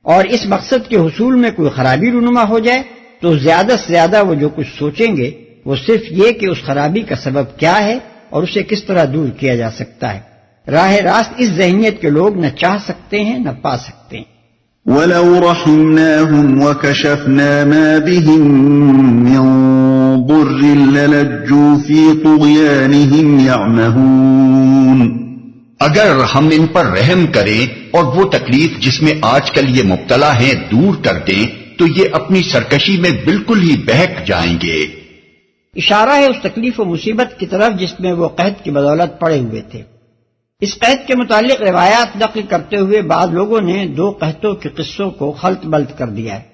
اور اس مقصد کے حصول میں کوئی خرابی رونما ہو جائے تو زیادہ سے زیادہ وہ جو کچھ سوچیں گے وہ صرف یہ کہ اس خرابی کا سبب کیا ہے اور اسے کس طرح دور کیا جا سکتا ہے۔ راہ راست اس ذہنیت کے لوگ نہ چاہ سکتے ہیں نہ پا سکتے ہیں۔ وَلَوْ رَحِمْنَاهُمْ وَكَشَفْنَا مَا بِهِمْ مِنْ ضُرٍّ لَلَجُّوا فِي طُغْيَانِهِمْ يَعْمَهُونَ، اگر ہم ان پر رحم کریں اور وہ تکلیف جس میں آج کل یہ مبتلا ہیں دور کر دیں تو یہ اپنی سرکشی میں بالکل ہی بہک جائیں گے۔ اشارہ ہے اس تکلیف و مصیبت کی طرف جس میں وہ قحط کی بدولت پڑے ہوئے تھے۔ اس قحط کے متعلق روایات نقل کرتے ہوئے بعض لوگوں نے 2 قحطوں کے قصوں کو خلط بلط کر دیا ہے،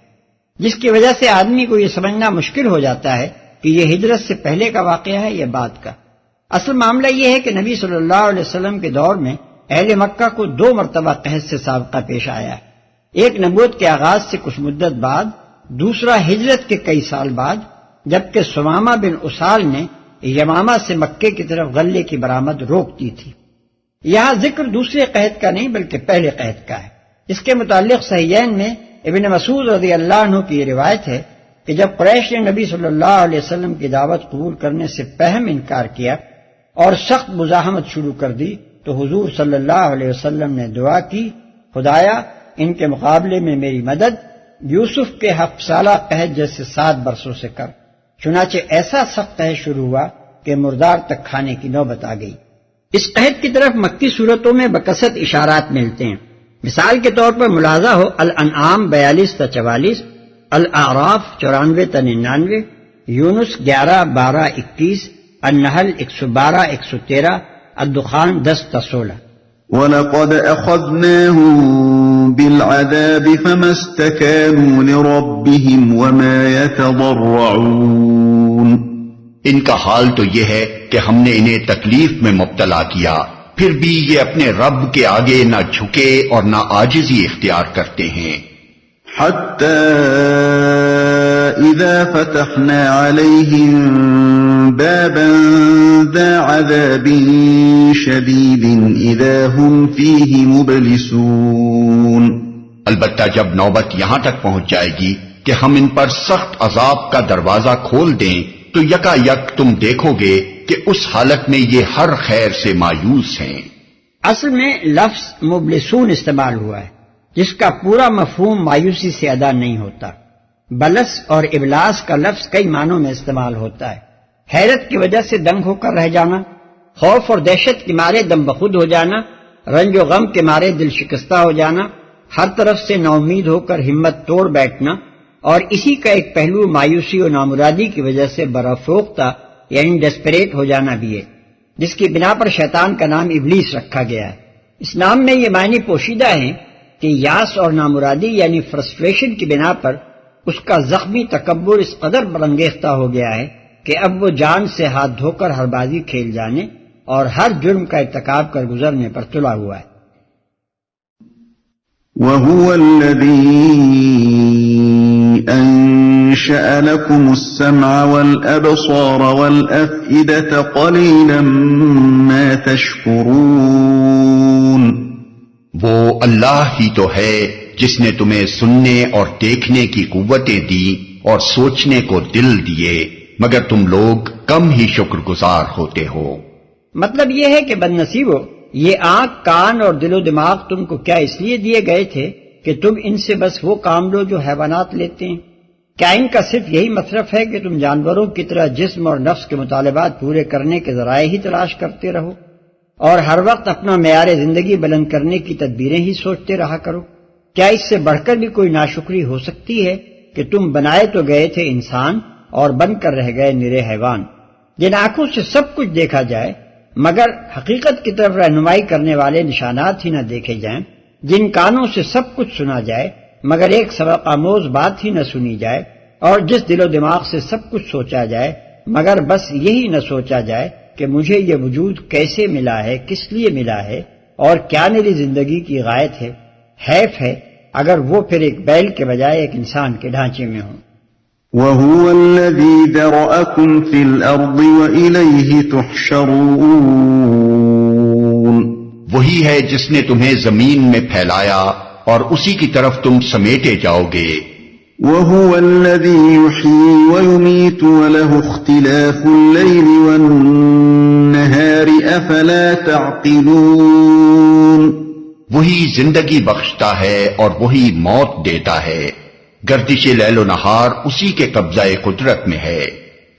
جس کی وجہ سے آدمی کو یہ سمجھنا مشکل ہو جاتا ہے کہ یہ ہجرت سے پہلے کا واقعہ ہے یا بعد کا۔ اصل معاملہ یہ ہے کہ نبی صلی اللہ علیہ وسلم کے دور میں اہل مکہ کو 2 مرتبہ قحط سے سابقہ پیش آیا ہے۔ ایک نبوت کے آغاز سے کچھ مدت بعد، دوسرا ہجرت کے کئی سال بعد، جبکہ سمامہ بن اسال نے یمامہ سے مکے کی طرف غلے کی برآمد روک دی تھی۔ یہاں ذکر دوسرے قحط کا نہیں بلکہ پہلے قحط کا ہے۔ اس کے متعلق صحیحین میں ابن مسعود رضی اللہ عنہ کی یہ روایت ہے کہ جب قریش نے نبی صلی اللہ علیہ وسلم کی دعوت قبول کرنے سے پہم انکار کیا اور سخت مزاحمت شروع کر دی تو حضور صلی اللہ علیہ وسلم نے دعا کی، خدایا ان کے مقابلے میں میری مدد یوسف کے 7 سالہ قحط جیسے 7 برسوں سے کر۔ چنانچہ ایسا سخت قحط شروع ہوا کہ مردار تک کھانے کی نوبت آ گئی۔ اس قحط کی طرف مکی صورتوں میں بکثرت اشارات ملتے ہیں۔ مثال کے طور پر ملاحظہ ہو الانعام 42 تا 44، الاعراف 94 تا 99، یونس 11 12 21، النحل 112 113، الدخان 10 تا 16۔ وَلَقَدْ أَخَذْنَاهُمْ بِالْعَذَابِ فَمَا اسْتَكَانُوا لِرَبِّهِمْ وَمَا يَتَضَرَّعُونَ۔ ان کا حال تو یہ ہے کہ ہم نے انہیں تکلیف میں مبتلا کیا، پھر بھی یہ اپنے رب کے آگے نہ جھکے اور نہ عاجزی اختیار کرتے ہیں۔ حَتَّى إِذَا فَتَحْنَا عَلَيْهِمْ بَابًا ذَا عَذَابٍ شَدِيدٍ إِذَا هُمْ فِيهِ مُبْلِسُونَ۔ البتہ جب نوبت یہاں تک پہنچ جائے گی کہ ہم ان پر سخت عذاب کا دروازہ کھول دیں تو یکا یک تم دیکھو گے کہ اس حالت میں یہ ہر خیر سے مایوس ہیں۔ اصل میں لفظ مبلسون استعمال ہوا ہے جس کا پورا مفہوم مایوسی سے ادا نہیں ہوتا۔ بلس اور ابلاس کا لفظ کئی معنوں میں استعمال ہوتا ہے۔ حیرت کی وجہ سے دنگ ہو کر رہ جانا، خوف اور دہشت کے مارے دم بخود ہو جانا، رنج و غم کے مارے دل شکستہ ہو جانا، ہر طرف سے نا امید ہو کر ہمت توڑ بیٹھنا، اور اسی کا ایک پہلو مایوسی و نامرادی کی وجہ سے برافروختہ یعنی ڈیسپریٹ ہو جانا بھی ہے، جس کی بنا پر شیطان کا نام ابلیس رکھا گیا ہے۔ اس نام میں یہ معنی پوشیدہ ہیں کہ یاس اور نامرادی یعنی فرسٹریشن کی بنا پر اس کا زخمی تکبر اس قدر برانگیختہ ہو گیا ہے کہ اب وہ جان سے ہاتھ دھو کر ہر بازی کھیل جانے اور ہر جرم کا ارتکاب کر گزرنے پر تلا ہوا ہے۔ وَهُوَ الَّذِي أَنشَأَ لَكُمُ السَّمْعَ وَالْأَبْصَارَ وَالْأَفْئِدَةَ قَلِيلًا مَا تَشْكُرُونَ۔ وہ اللہ ہی تو ہے جس نے تمہیں سننے اور دیکھنے کی قوتیں دی اور سوچنے کو دل دیے، مگر تم لوگ کم ہی شکر گزار ہوتے ہو۔ مطلب یہ ہے کہ بد نصیبو، یہ آنکھ، کان اور دل و دماغ تم کو کیا اس لیے دیے گئے تھے کہ تم ان سے بس وہ کام لو جو حیوانات لیتے ہیں؟ کیا ان کا صرف یہی مصرف ہے کہ تم جانوروں کی طرح جسم اور نفس کے مطالبات پورے کرنے کے ذرائع ہی تلاش کرتے رہو اور ہر وقت اپنا معیار زندگی بلند کرنے کی تدبیریں ہی سوچتے رہا کرو؟ کیا اس سے بڑھ کر بھی کوئی ناشکری ہو سکتی ہے کہ تم بنائے تو گئے تھے انسان اور بن کر رہ گئے نرے حیوان؟ جن آنکھوں سے سب کچھ دیکھا جائے مگر حقیقت کی طرف رہنمائی کرنے والے نشانات ہی نہ دیکھے جائیں، جن کانوں سے سب کچھ سنا جائے مگر ایک سبق آموز بات ہی نہ سنی جائے، اور جس دل و دماغ سے سب کچھ سوچا جائے مگر بس یہی نہ سوچا جائے کہ مجھے یہ وجود کیسے ملا ہے، کس لیے ملا ہے اور کیا میری زندگی کی غایت ہے۔ حیف ہے اگر وہ پھر ایک بیل کے بجائے ایک انسان کے ڈھانچے میں ہوں۔ وَهُوَ الَّذِي ذَرَأَكُمْ فِي الْأَرْضِ وَإِلَيْهِ تُحْشَرُونَ۔ وہی ہے جس نے تمہیں زمین میں پھیلایا اور اسی کی طرف تم سمیٹے جاؤ گے۔ وَهُوَ الَّذِي يُحْيِي وَيُمِيتُ وَلَهُ اخْتِلَافُ اللَّيْلِ وَالنَّهَارِ أَفَلَا تَعْقِلُونَ۔ وہی زندگی بخشتا ہے اور وہی موت دیتا ہے، گردش لیل و نہار اسی کے قبضہ قدرت میں ہے،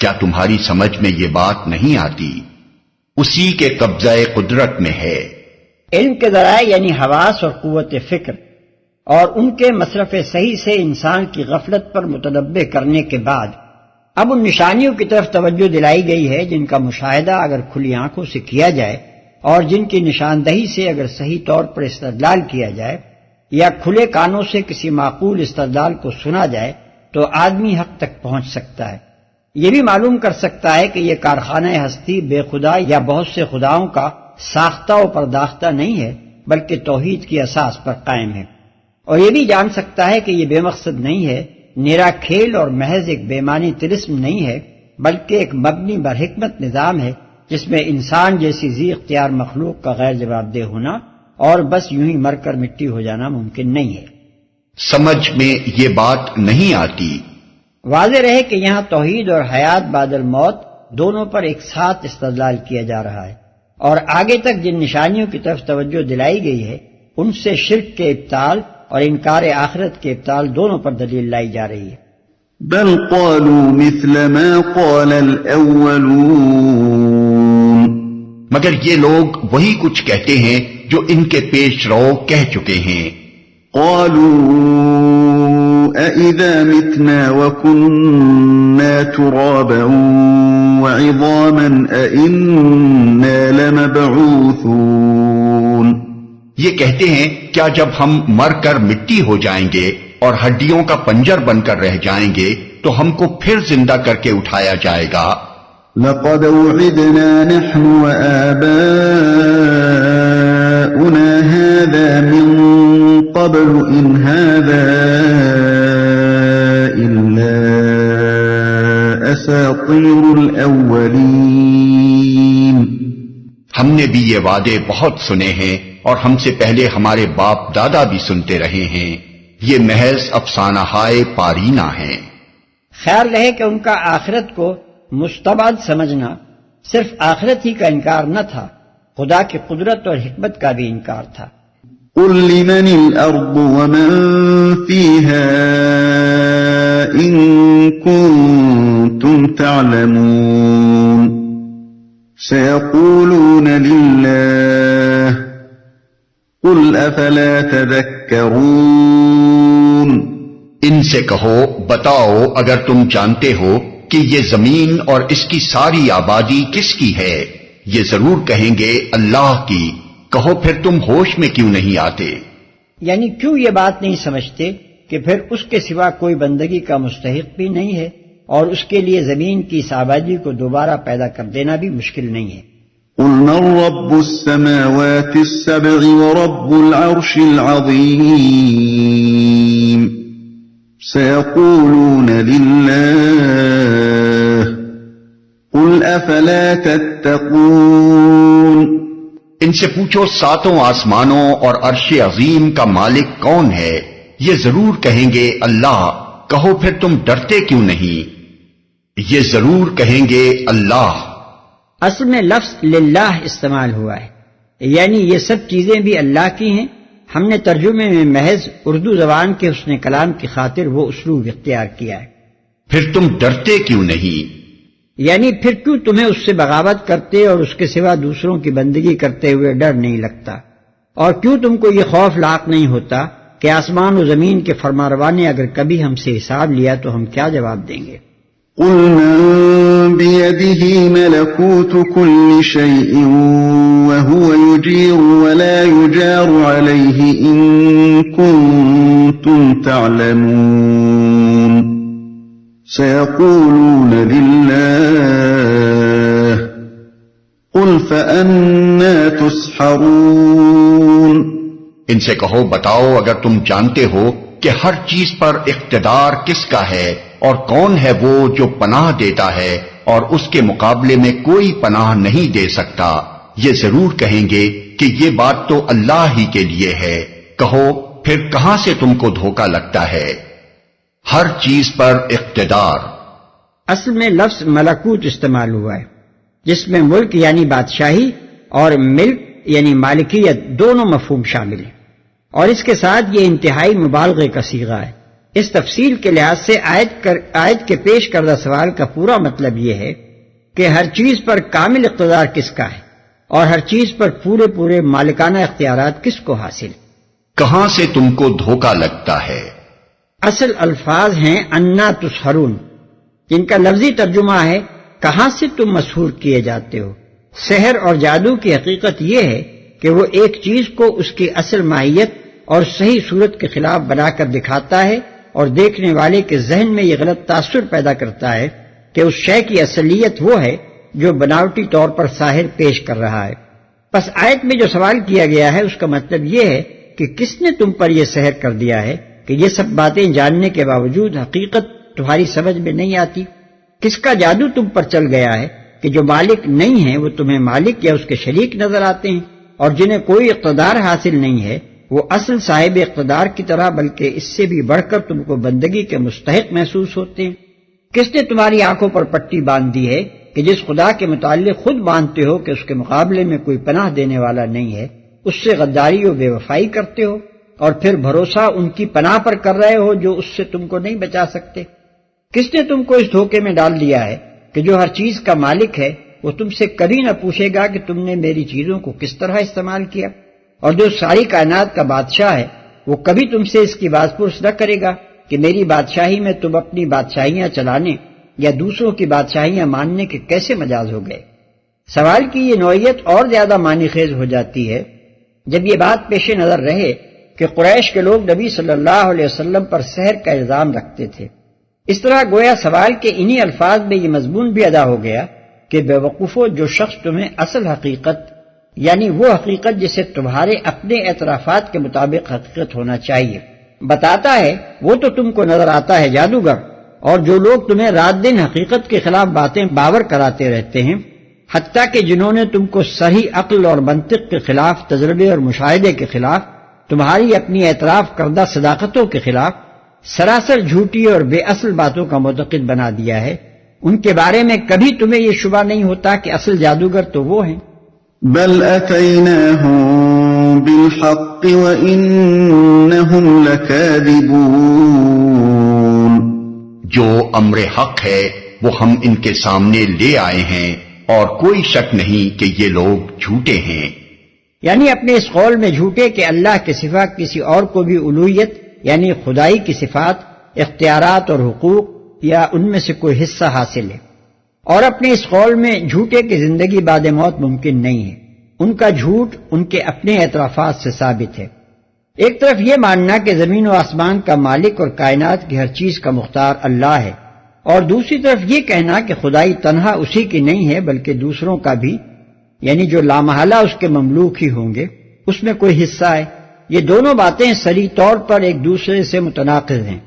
کیا تمہاری سمجھ میں یہ بات نہیں آتی؟ اسی کے قبضہ قدرت میں ہے۔ علم کے ذرائع یعنی حواس اور قوت فکر اور ان کے مصرف صحیح سے انسان کی غفلت پر متنبہ کرنے کے بعد اب ان نشانیوں کی طرف توجہ دلائی گئی ہے جن کا مشاہدہ اگر کھلی آنکھوں سے کیا جائے اور جن کی نشاندہی سے اگر صحیح طور پر استدلال کیا جائے یا کھلے کانوں سے کسی معقول استدلال کو سنا جائے تو آدمی حق تک پہنچ سکتا ہے، یہ بھی معلوم کر سکتا ہے کہ یہ کارخانہ ہستی بے خدا یا بہت سے خداؤں کا ساختہ و پرداختہ نہیں ہے بلکہ توحید کی اساس پر قائم ہے۔ اور یہ بھی جان سکتا ہے کہ یہ بے مقصد نہیں ہے، نرا کھیل اور محض ایک بے معنی طلسم نہیں ہے، بلکہ ایک مبنی بر حکمت نظام ہے جس میں انسان جیسی ذی اختیار مخلوق کا غیر جواب دہ ہونا اور بس یوں ہی مر کر مٹی ہو جانا ممکن نہیں ہے۔ سمجھ میں یہ بات نہیں آتی۔ واضح رہے کہ یہاں توحید اور حیات بعد الموت دونوں پر ایک ساتھ استدلال کیا جا رہا ہے، اور آگے تک جن نشانیوں کی طرف توجہ دلائی گئی ہے ان سے شرک کے ابطال اور انکار آخرت کے ابطال دونوں پر دلیل لائی جا رہی ہے۔ بل قالوا مثل ما قال الأولون، مگر یہ لوگ وہی کچھ کہتے ہیں جو ان کے پیش رو کہہ چکے ہیں۔ قالوا أَإِذَا مِتْنَا وَكُنَّا تُرَابًا وَعِظَامًا أَإِنَّا لَمَبْعُوثُونَ، یہ کہتے ہیں کیا جب ہم مر کر مٹی ہو جائیں گے اور ہڈیوں کا پنجر بن کر رہ جائیں گے تو ہم کو پھر زندہ کر کے اٹھایا جائے گا۔ لقد وعدنا نحن وآباؤنا هذا من قبل إن هذا إلا أساطير الأولين۔ ہم نے بھی یہ وعدے بہت سنے ہیں اور ہم سے پہلے ہمارے باپ دادا بھی سنتے رہے ہیں، یہ محض افسانہ ہائے پارینہ ہیں۔ خیال رہے کہ ان کا آخرت کو مستبعد سمجھنا صرف آخرت ہی کا انکار نہ تھا، خدا کی قدرت اور حکمت کا بھی انکار تھا۔ قل لمن الأرض ومن فيها إن كنتم تعلمون سيقولون لله قل أفلا تذكرون۔ ان سے کہو بتاؤ اگر تم جانتے ہو کہ یہ زمین اور اس کی ساری آبادی کس کی ہے، یہ ضرور کہیں گے اللہ کی، کہو پھر تم ہوش میں کیوں نہیں آتے؟ یعنی کیوں یہ بات نہیں سمجھتے کہ پھر اس کے سوا کوئی بندگی کا مستحق بھی نہیں ہے اور اس کے لیے زمین کی اس آبادی کو دوبارہ پیدا کر دینا بھی مشکل نہیں ہے۔ قل من رب السماوات السبع ورب العرش العظيم سيقولون لله قل أفلا تتقون۔ ان سے پوچھو ساتوں آسمانوں اور عرش عظیم کا مالک کون ہے، یہ ضرور کہیں گے اللہ، کہو پھر تم ڈرتے کیوں نہیں؟ یہ ضرور کہیں گے اللہ۔ اصل میں لفظ للہ استعمال ہوا ہے، یعنی یہ سب چیزیں بھی اللہ کی ہیں۔ ہم نے ترجمے میں محض اردو زبان کے حسن کلام کی خاطر وہ اسلوب اختیار کیا ہے۔ پھر تم ڈرتے کیوں نہیں؟ یعنی پھر کیوں تمہیں اس سے بغاوت کرتے اور اس کے سوا دوسروں کی بندگی کرتے ہوئے ڈر نہیں لگتا، اور کیوں تم کو یہ خوف لاحق نہیں ہوتا کہ آسمان و زمین کے فرمانروا نے اگر کبھی ہم سے حساب لیا تو ہم کیا جواب دیں گے؟ قل من بيده ملكوت كل شيء وهو يجير ولا يجار عليه إن كنتم تعلمون سيقولون لله قل فأنا تسحرون۔ ان سے کہو بتاؤ اگر تم جانتے ہو کہ ہر چیز پر اقتدار کس کا ہے اور کون ہے وہ جو پناہ دیتا ہے اور اس کے مقابلے میں کوئی پناہ نہیں دے سکتا، یہ ضرور کہیں گے کہ یہ بات تو اللہ ہی کے لیے ہے، کہو پھر کہاں سے تم کو دھوکہ لگتا ہے؟ ہر چیز پر اقتدار۔ اصل میں لفظ ملکوت استعمال ہوا ہے جس میں ملک یعنی بادشاہی اور ملک یعنی مالکیت دونوں مفہوم شامل ہیں، اور اس کے ساتھ یہ انتہائی مبالغے کا صیغہ ہے۔ اس تفصیل کے لحاظ سے آیت کے پیش کردہ سوال کا پورا مطلب یہ ہے کہ ہر چیز پر کامل اقتدار کس کا ہے اور ہر چیز پر پورے مالکانہ اختیارات کس کو حاصل؟ کہاں سے تم کو دھوکہ لگتا ہے؟ اصل الفاظ ہیں انا تسحرون، جن کا لفظی ترجمہ ہے کہاں سے تم مسحور کیے جاتے ہو۔ سحر اور جادو کی حقیقت یہ ہے کہ وہ ایک چیز کو اس کی اصل ماہیت اور صحیح صورت کے خلاف بنا کر دکھاتا ہے اور دیکھنے والے کے ذہن میں یہ غلط تاثر پیدا کرتا ہے کہ اس شے کی اصلیت وہ ہے جو بناوٹی طور پر ساحر پیش کر رہا ہے۔ پس آیت میں جو سوال کیا گیا ہے اس کا مطلب یہ ہے کہ کس نے تم پر یہ سحر کر دیا ہے کہ یہ سب باتیں جاننے کے باوجود حقیقت تمہاری سمجھ میں نہیں آتی؟ کس کا جادو تم پر چل گیا ہے کہ جو مالک نہیں ہیں وہ تمہیں مالک یا اس کے شریک نظر آتے ہیں، اور جنہیں کوئی اقتدار حاصل نہیں ہے وہ اصل صاحب اقتدار کی طرح بلکہ اس سے بھی بڑھ کر تم کو بندگی کے مستحق محسوس ہوتے ہیں؟ کس نے تمہاری آنکھوں پر پٹی باندھ دی ہے کہ جس خدا کے متعلق خود مانتے ہو کہ اس کے مقابلے میں کوئی پناہ دینے والا نہیں ہے، اس سے غداری و بے وفائی کرتے ہو اور پھر بھروسہ ان کی پناہ پر کر رہے ہو جو اس سے تم کو نہیں بچا سکتے؟ کس نے تم کو اس دھوکے میں ڈال دیا ہے کہ جو ہر چیز کا مالک ہے وہ تم سے کبھی نہ پوچھے گا کہ تم نے میری چیزوں کو کس طرح استعمال کیا، اور جو ساری کائنات کا بادشاہ ہے وہ کبھی تم سے اس کی باز پرس نہ کرے گا کہ میری بادشاہی میں تم اپنی بادشاہیاں چلانے یا دوسروں کی بادشاہیاں ماننے کے کیسے مجاز ہو گئے؟ سوال کی یہ نوعیت اور زیادہ معنی خیز ہو جاتی ہے جب یہ بات پیش نظر رہے کہ قریش کے لوگ نبی صلی اللہ علیہ وسلم پر سحر کا الزام رکھتے تھے۔ اس طرح گویا سوال کے انہی الفاظ میں یہ مضمون بھی ادا ہو گیا کہ بے وقوفو، جو شخص تمہیں اصل حقیقت یعنی وہ حقیقت جسے تمہارے اپنے اعترافات کے مطابق حقیقت ہونا چاہیے بتاتا ہے، وہ تو تم کو نظر آتا ہے جادوگر، اور جو لوگ تمہیں رات دن حقیقت کے خلاف باتیں باور کراتے رہتے ہیں، حتیٰ کہ جنہوں نے تم کو صحیح عقل اور منطق کے خلاف، تجربے اور مشاہدے کے خلاف، تمہاری اپنی اعتراف کردہ صداقتوں کے خلاف سراسر جھوٹی اور بے اصل باتوں کا معتقد بنا دیا ہے، ان کے بارے میں کبھی تمہیں یہ شبہ نہیں ہوتا کہ اصل جادوگر تو وہ ہیں۔ بل اتیناہم بالحق وانہم لکاذبون، جو امر حق ہے وہ ہم ان کے سامنے لے آئے ہیں اور کوئی شک نہیں کہ یہ لوگ جھوٹے ہیں۔ یعنی اپنے اس قول میں جھوٹے کہ اللہ کے سوا کسی اور کو بھی الوہیت یعنی خدائی کی صفات، اختیارات اور حقوق یا ان میں سے کوئی حصہ حاصل ہے، اور اپنے اس قول میں جھوٹے کہ زندگی بعد موت ممکن نہیں ہے۔ ان کا جھوٹ ان کے اپنے اعترافات سے ثابت ہے۔ ایک طرف یہ ماننا کہ زمین و آسمان کا مالک اور کائنات کی ہر چیز کا مختار اللہ ہے، اور دوسری طرف یہ کہنا کہ خدائی تنہا اسی کی نہیں ہے بلکہ دوسروں کا بھی، یعنی جو لامحالہ اس کے مملوک ہی ہوں گے، اس میں کوئی حصہ ہے۔ یہ دونوں باتیں صریح طور پر ایک دوسرے سے متناقض ہیں۔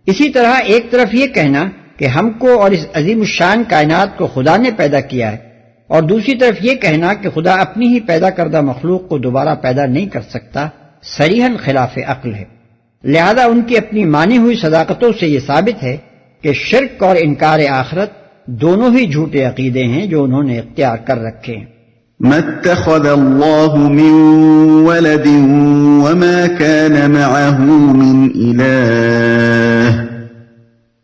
اسی طرح ایک طرف یہ کہنا کہ ہم کو اور اس عظیم الشان کائنات کو خدا نے پیدا کیا ہے، اور دوسری طرف یہ کہنا کہ خدا اپنی ہی پیدا کردہ مخلوق کو دوبارہ پیدا نہیں کر سکتا، صریحاً خلاف عقل ہے۔ لہذا ان کی اپنی مانی ہوئی صداقتوں سے یہ ثابت ہے کہ شرک اور انکار آخرت دونوں ہی جھوٹے عقیدے ہیں جو انہوں نے اختیار کر رکھے ہیں۔ ما اتخذ اللہ من ولد وما كان معه من إله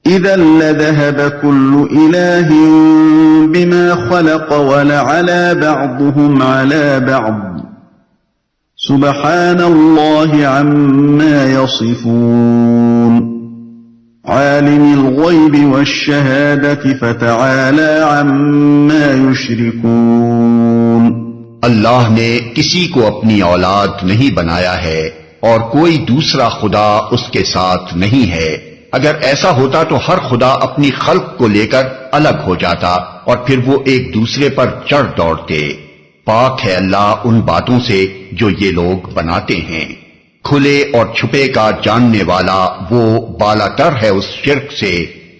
إذا لذهب كل إله بما خلق ولعلى بعضهم على بعض سبحان الله عما يصفون عالم الغيب والشهادة فتعالى عما يشركون۔ اللہ نے کسی کو اپنی اولاد نہیں بنایا ہے اور کوئی دوسرا خدا اس کے ساتھ نہیں ہے۔ اگر ایسا ہوتا تو ہر خدا اپنی خلق کو لے کر الگ ہو جاتا اور پھر وہ ایک دوسرے پر چڑھ دوڑتے۔ پاک ہے اللہ ان باتوں سے جو یہ لوگ بناتے ہیں۔ کھلے اور چھپے کا جاننے والا وہ بالا تر ہے اس شرک سے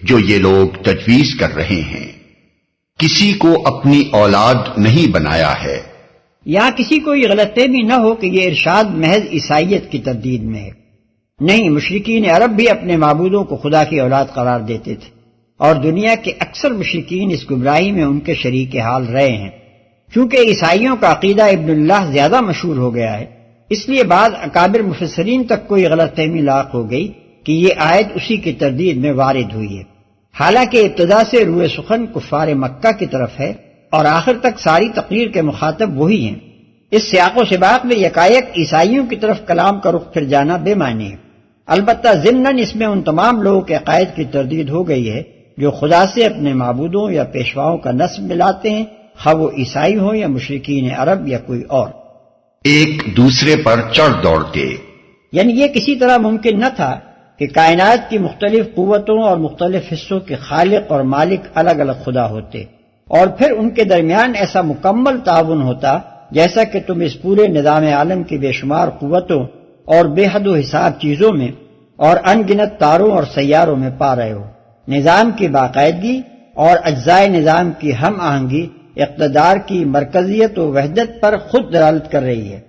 جو یہ لوگ تجویز کر رہے ہیں۔ کسی کو اپنی اولاد نہیں بنایا ہے۔ یہاں کسی کو یہ غلط فہمی نہ ہو کہ یہ ارشاد محض عیسائیت کی تردید میں ہے۔ نہیں، مشرکین عرب بھی اپنے معبودوں کو خدا کی اولاد قرار دیتے تھے، اور دنیا کے اکثر مشرکین اس گمراہی میں ان کے شریک حال رہے ہیں۔ چونکہ عیسائیوں کا عقیدہ ابن اللہ زیادہ مشہور ہو گیا ہے، اس لیے بعض اکابر مفسرین تک کو یہ غلط فہمی لاحق ہو گئی کہ یہ آیت اسی کی تردید میں وارد ہوئی ہے، حالانکہ ابتدا سے روئے سخن کفار مکہ کی طرف ہے اور آخر تک ساری تقریر کے مخاطب وہی ہیں۔ اس سیاق و سباق میں یکایک عیسائیوں کی طرف کلام کا رخ پھر جانا بے معنی ہے۔ البتہ ضمناً اس میں ان تمام لوگوں کے عقائد کی تردید ہو گئی ہے جو خدا سے اپنے معبودوں یا پیشواؤں کا نسب ملاتے ہیں، خواہ وہ عیسائی ہوں یا مشرکین عرب یا کوئی اور۔ ایک دوسرے پر چڑھ دوڑتے، یعنی یہ کسی طرح ممکن نہ تھا کہ کائنات کی مختلف قوتوں اور مختلف حصوں کے خالق اور مالک الگ الگ خدا ہوتے، اور پھر ان کے درمیان ایسا مکمل تعاون ہوتا جیسا کہ تم اس پورے نظام عالم کی بے شمار قوتوں اور بے حد و حساب چیزوں میں اور ان گنت تاروں اور سیاروں میں پا رہے ہو۔ نظام کی باقاعدگی اور اجزائے نظام کی ہم آہنگی اقتدار کی مرکزیت و وحدت پر خود دلالت کر رہی ہے۔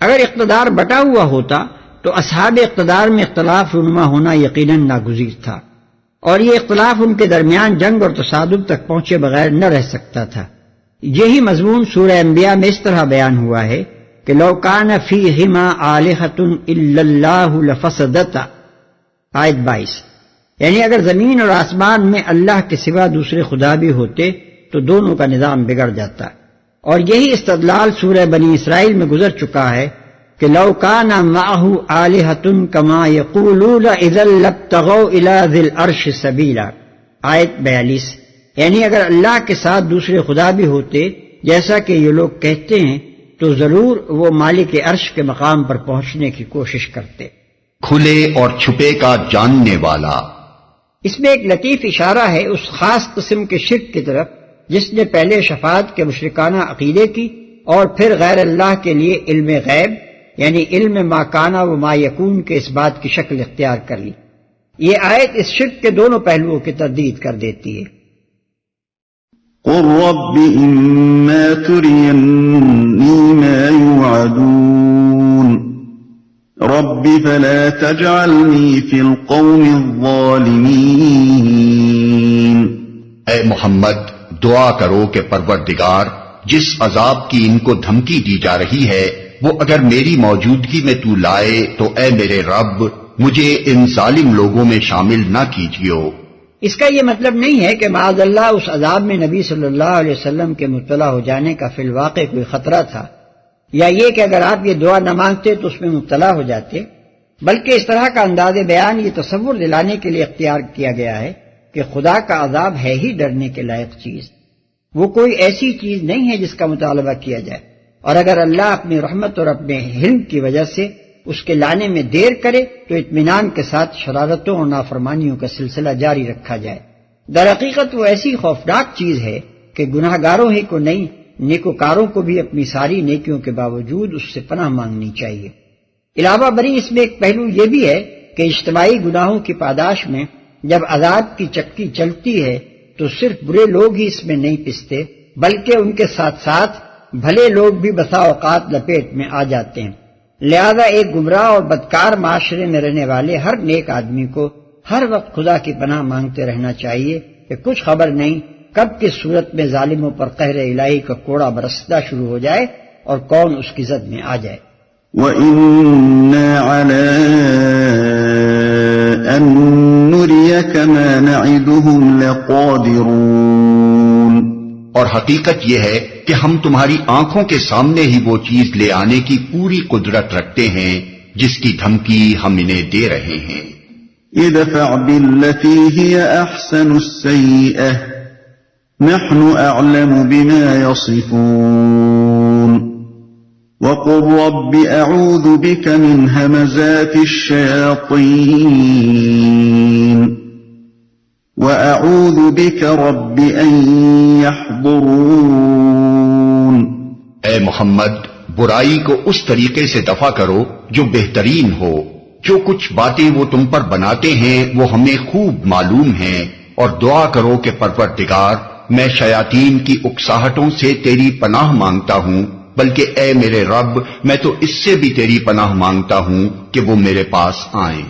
اگر اقتدار بٹا ہوا ہوتا تو اصحاب اقتدار میں اختلاف رونما ہونا یقیناً ناگزیر تھا، اور یہ اختلاف ان کے درمیان جنگ اور تصادم تک پہنچے بغیر نہ رہ سکتا تھا۔ یہی مضمون سورہ انبیاء میں اس طرح بیان ہوا ہے کہ لو کان فیہما آلہۃ الا اللہ لفسدتا، آیت 22، یعنی اگر زمین اور آسمان میں اللہ کے سوا دوسرے خدا بھی ہوتے تو دونوں کا نظام بگڑ جاتا۔ اور یہی استدلال سورہ بنی اسرائیل میں گزر چکا ہے کہ لو کان معہ آلہۃ کما یقولون اذا لابتغوا الی ذی العرش سبیلا، آیت 42، یعنی اگر اللہ کے ساتھ دوسرے خدا بھی ہوتے جیسا کہ یہ لوگ کہتے ہیں تو ضرور وہ مالک عرش کے مقام پر پہنچنے کی کوشش کرتے۔ کھلے اور چھپے کا جاننے والا۔ اس میں ایک لطیف اشارہ ہے اس خاص قسم کے شرک کی طرف جس نے پہلے شفاعت کے مشرکانہ عقیدے کی اور پھر غیر اللہ کے لیے علم غیب یعنی علم ما کانا و ما یکون کے اس بات کی شکل اختیار کر لی۔ یہ آیت اس شرک کے دونوں پہلوؤں کی تردید کر دیتی ہے۔ قل رب إما تريني ما يوعدون رب فلا تجعلني في القوم الظالمين۔ اے محمد دعا کرو کہ پروردگار جس عذاب کی ان کو دھمکی دی جا رہی ہے وہ اگر میری موجودگی میں تو لائے تو اے میرے رب مجھے ان ظالم لوگوں میں شامل نہ کیجیو۔ اس کا یہ مطلب نہیں ہے کہ معاذ اللہ اس عذاب میں نبی صلی اللہ علیہ وسلم کے مبتلا ہو جانے کا فی الواقع کوئی خطرہ تھا، یا یہ کہ اگر آپ یہ دعا نہ مانگتے تو اس میں مبتلا ہو جاتے، بلکہ اس طرح کا انداز بیان یہ تصور دلانے کے لیے اختیار کیا گیا ہے کہ خدا کا عذاب ہے ہی ڈرنے کے لائق چیز، وہ کوئی ایسی چیز نہیں ہے جس کا مطالبہ کیا جائے، اور اگر اللہ اپنی رحمت اور اپنے حلم کی وجہ سے اس کے لانے میں دیر کرے تو اطمینان کے ساتھ شرارتوں اور نافرمانیوں کا سلسلہ جاری رکھا جائے۔ در حقیقت وہ ایسی خوفناک چیز ہے کہ گناہ گاروں ہی کو نہیں نیکوکاروں کو بھی اپنی ساری نیکیوں کے باوجود اس سے پناہ مانگنی چاہیے۔ علاوہ بری اس میں ایک پہلو یہ بھی ہے کہ اجتماعی گناہوں کی پاداش میں جب عذاب کی چکی چلتی ہے تو صرف برے لوگ ہی اس میں نہیں پستے بلکہ ان کے ساتھ ساتھ بھلے لوگ بھی بسا اوقات لپیٹ میں آ جاتے ہیں۔ لہذا ایک گمراہ اور بدکار معاشرے میں رہنے والے ہر نیک آدمی کو ہر وقت خدا کی پناہ مانگتے رہنا چاہیے کہ کچھ خبر نہیں کب کس صورت میں ظالموں پر قہر الہی کا کوڑا برسنا شروع ہو جائے اور کون اس کی زد میں آ جائے۔ وَإِنَّا عَلَىٰ أَن نُّرِيَكَ مَا نَعِدُهُمْ لَقَادِرُونَ، اور حقیقت یہ ہے کہ ہم تمہاری آنکھوں کے سامنے ہی وہ چیز لے آنے کی پوری قدرت رکھتے ہیں جس کی دھمکی ہم انہیں دے رہے ہیں۔ ادفع بالتي هي أحسن السيئة نحن أعلم بما يصفون وقل رب أعوذ بك من همزات الشياطين وأعوذ بك رب أن يحضرون۔ اے محمد برائی کو اس طریقے سے دفع کرو جو بہترین ہو، جو کچھ باتیں وہ تم پر بناتے ہیں وہ ہمیں خوب معلوم ہیں، اور دعا کرو کہ پروردگار میں شیاطین کی اکساہٹوں سے تیری پناہ مانگتا ہوں، بلکہ اے میرے رب میں تو اس سے بھی تیری پناہ مانگتا ہوں کہ وہ میرے پاس آئیں۔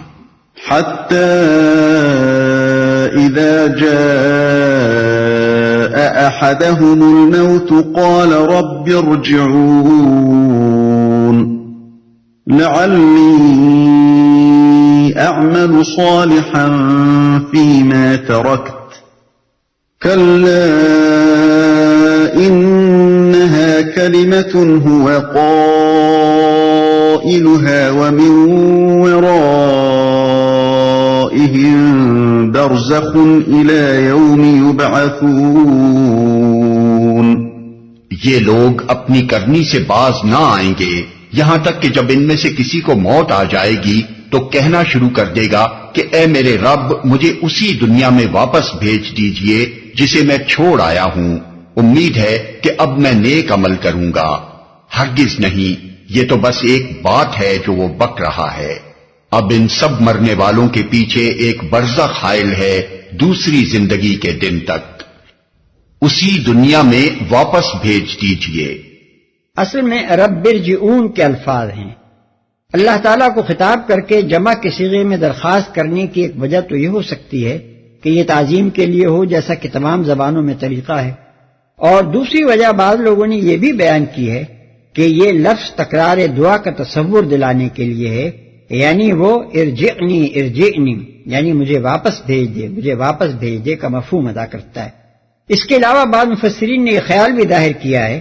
حتى إذا جاء أحدهم الموت قال رب ارجعون لعلي أعمل صالحا فيما تركت كلا إنها كلمة هو قائلها ومن ورائهم برزخ إلى يوم يبعثون۔ یہ لوگ اپنی کرنی سے باز نہ آئیں گے یہاں تک کہ جب ان میں سے کسی کو موت آ جائے گی تو کہنا شروع کر دے گا کہ اے میرے رب مجھے اسی دنیا میں واپس بھیج دیجئے جسے میں چھوڑ آیا ہوں، امید ہے کہ اب میں نیک عمل کروں گا۔ ہرگز نہیں، یہ تو بس ایک بات ہے جو وہ بک رہا ہے. اب ان سب مرنے والوں کے پیچھے ایک برزخ حائل ہے دوسری زندگی کے دن تک. اسی دنیا میں واپس بھیج دیجئے. اصل میں رب ارجعون کے الفاظ ہیں. اللہ تعالیٰ کو خطاب کر کے جمع کے صیغے میں درخواست کرنے کی ایک وجہ تو یہ ہو سکتی ہے کہ یہ تعظیم کے لیے ہو، جیسا کہ تمام زبانوں میں طریقہ ہے، اور دوسری وجہ بعض لوگوں نے یہ بھی بیان کی ہے کہ یہ لفظ تکرار دعا کا تصور دلانے کے لیے ہے، یعنی وہ ارجعنی ارجعنی یعنی مجھے واپس بھیج دے، مجھے واپس بھیج دے کا مفہوم ادا کرتا ہے. اس کے علاوہ بعض مفسرین نے یہ خیال بھی ظاہر کیا ہے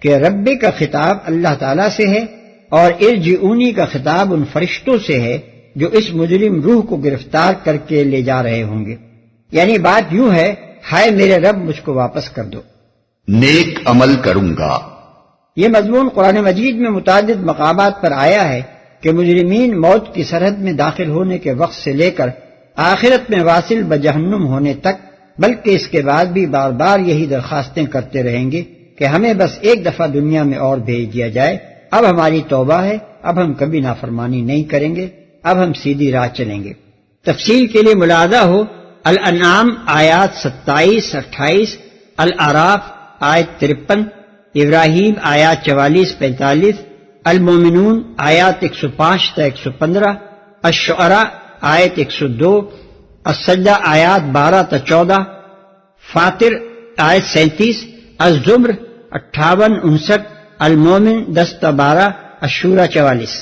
کہ رب کا خطاب اللہ تعالیٰ سے ہے اور ارجعونی کا خطاب ان فرشتوں سے ہے جو اس مجرم روح کو گرفتار کر کے لے جا رہے ہوں گے. یعنی بات یوں ہے، ہائے میرے رب مجھ کو واپس کر دو، نیک عمل کروں گا. یہ مضمون قرآن مجید میں متعدد مقامات پر آیا ہے کہ مجرمین موت کی سرحد میں داخل ہونے کے وقت سے لے کر آخرت میں واصل بجہنم ہونے تک، بلکہ اس کے بعد بھی بار بار یہی درخواستیں کرتے رہیں گے کہ ہمیں بس ایک دفعہ دنیا میں اور بھیج دیا جائے، اب ہماری توبہ ہے، اب ہم کبھی نافرمانی نہیں کریں گے، اب ہم سیدھی راہ چلیں گے. تفصیل کے لیے ملاحظہ ہو الانعام آیات 27-28، الاعراف آیت 53، ابراہیم آیات 44-45، المومنون آیات 105-115، الشعراء آیت 102، السجدہ آیات 12-14، فاطر آیت 37، الزمر 58-59، المومن 10-12، الشورى 44.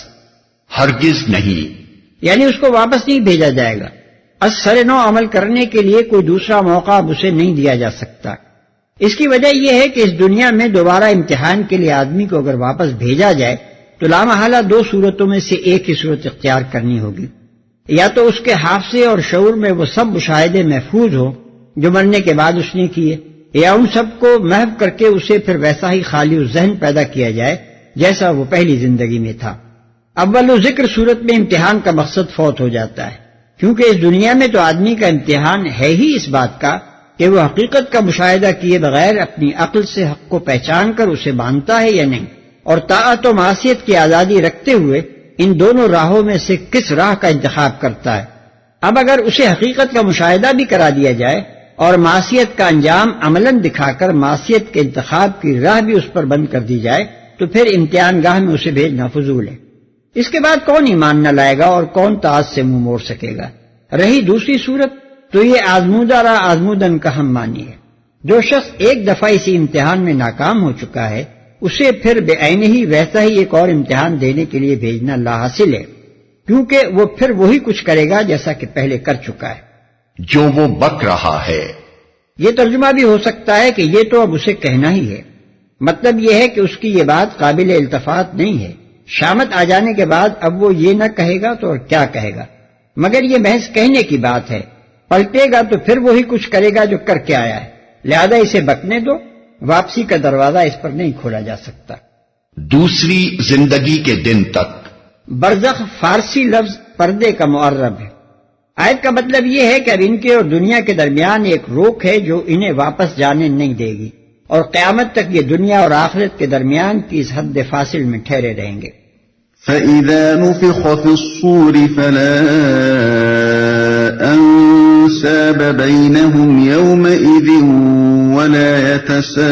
ہرگز نہیں، یعنی اس کو واپس نہیں بھیجا جائے گا. سر نو عمل کرنے کے لیے کوئی دوسرا موقع اب اسے نہیں دیا جا سکتا. اس کی وجہ یہ ہے کہ اس دنیا میں دوبارہ امتحان کے لیے آدمی کو اگر واپس بھیجا جائے تو لامحالہ دو صورتوں میں سے ایک ہی صورت اختیار کرنی ہوگی. یا تو اس کے حافظے اور شعور میں وہ سب مشاہدے محفوظ ہوں جو مرنے کے بعد اس نے کیے، یا ان سب کو محو کر کے اسے پھر ویسا ہی خالی ذہن پیدا کیا جائے جیسا وہ پہلی زندگی میں تھا. اول ذکر صورت میں امتحان کا مقصد فوت ہو جاتا ہے، کیونکہ اس دنیا میں تو آدمی کا امتحان ہے ہی اس بات کا کہ وہ حقیقت کا مشاہدہ کیے بغیر اپنی عقل سے حق کو پہچان کر اسے مانتا ہے یا نہیں، اور طاعت و معصیت کی آزادی رکھتے ہوئے ان دونوں راہوں میں سے کس راہ کا انتخاب کرتا ہے. اب اگر اسے حقیقت کا مشاہدہ بھی کرا دیا جائے اور معصیت کا انجام عملاً دکھا کر معصیت کے انتخاب کی راہ بھی اس پر بند کر دی جائے تو پھر امتحان گاہ میں اسے بھیجنا فضول ہے. اس کے بعد کون ایمان نہ لائے گا اور کون طاعت سے منہ موڑ سکے گا. رہی دوسری صورت تو یہ آزمودہ را آزمودن کا ہم مانی ہے. جو شخص ایک دفعہ اسی امتحان میں ناکام ہو چکا ہے اسے پھر بے عین ہی ویسا ہی ایک اور امتحان دینے کے لیے بھیجنا لاحاصل ہے، کیونکہ وہ پھر وہی کچھ کرے گا جیسا کہ پہلے کر چکا ہے. جو وہ بک رہا ہے. یہ ترجمہ بھی ہو سکتا ہے کہ یہ تو اب اسے کہنا ہی ہے. مطلب یہ ہے کہ اس کی یہ بات قابل التفات نہیں ہے. شامت آ جانے کے بعد اب وہ یہ نہ کہے گا تو اور کیا کہے گا، مگر یہ محض کہنے کی بات ہے. پلٹے گا تو پھر وہی کچھ کرے گا جو کر کے آیا ہے، لہذا اسے بکنے دو، واپسی کا دروازہ اس پر نہیں کھولا جا سکتا. دوسری زندگی کے دن تک. برزخ فارسی لفظ پردے کا معرب ہے. آیت کا مطلب یہ ہے کہ اب ان کے اور دنیا کے درمیان ایک روک ہے جو انہیں واپس جانے نہیں دے گی، اور قیامت تک یہ دنیا اور آخرت کے درمیان کی اس حد فاصل میں ٹھہرے رہیں گے. فَإِذَا نُفِخَ فِي الصُّورِ فَلَا أَنْسَابَ بَيْنَهُمْ يَوْمَئِذٍ وَلَا يَتَسَاءَلُونَ.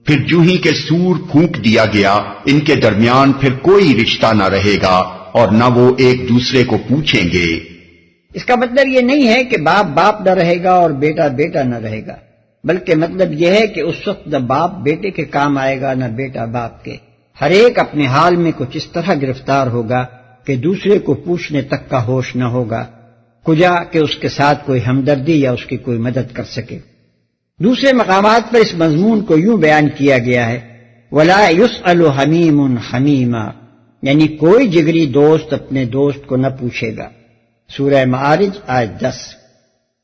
پھر جو ہی کہ سور پھونک دیا گیا ان کے درمیان پھر کوئی رشتہ نہ رہے گا اور نہ وہ ایک دوسرے کو پوچھیں گے. اس کا مطلب یہ نہیں ہے کہ باپ باپ نہ رہے گا اور بیٹا بیٹا نہ رہے گا، بلکہ مطلب یہ ہے کہ اس وقت نہ باپ بیٹے کے کام آئے گا نہ بیٹا باپ کے. ہر ایک اپنے حال میں کچھ اس طرح گرفتار ہوگا کہ دوسرے کو پوچھنے تک کا ہوش نہ ہوگا، کجا کہ اس کے ساتھ کوئی ہمدردی یا اس کی کوئی مدد کر سکے. دوسرے مقامات پر اس مضمون کو یوں بیان کیا گیا ہے، وَلَا يُسْأَلُ حَمِيمٌ حَمِيمًا، یعنی کوئی جگری دوست اپنے دوست کو نہ پوچھے گا. سورہ معارج آیت 10.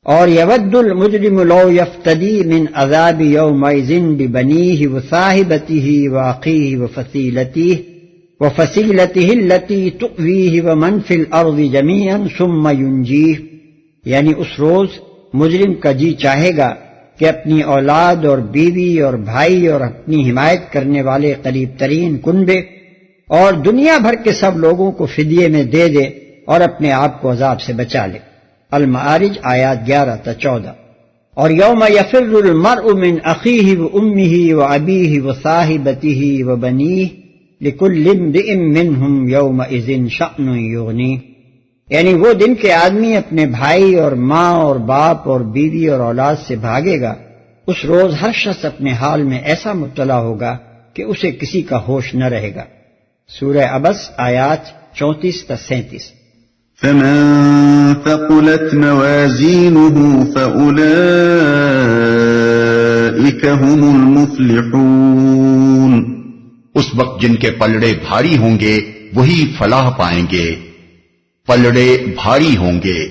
اور یود المجرم لو یفتدی من عذاب یومئذ ببنیہ وصاحبتہ واخیہ وفصیلتہ التی تؤویہ ومن فی الارض جمیعا ثم ینجیہ، یعنی اس روز مجرم کا جی چاہے گا کہ اپنی اولاد اور بیوی اور بھائی اور اپنی حمایت کرنے والے قریب ترین کنبے اور دنیا بھر کے سب لوگوں کو فدیے میں دے دے اور اپنے آپ کو عذاب سے بچا لے۔ المعارج آیات 11 تا 14۔ اور یوم یفر المرء من اخیہ وامہ وابیہ وصاحبتہ وبنیہ لکل امرئ منہم یومئذ شأن یغنیہ، یعنی وہ دن کہ آدمی اپنے بھائی اور ماں اور باپ اور بیوی اور اولاد سے بھاگے گا، اس روز ہر شخص اپنے حال میں ایسا مبتلا ہوگا کہ اسے کسی کا ہوش نہ رہے گا۔ سورہ عبس آیات 34 تا 37۔ فمن ثقلت موازینه فأولئک هم المفلحون، اس وقت جن کے پلڑے بھاری ہوں گے وہی فلاح پائیں گے۔ پلڑے بھاری ہوں گے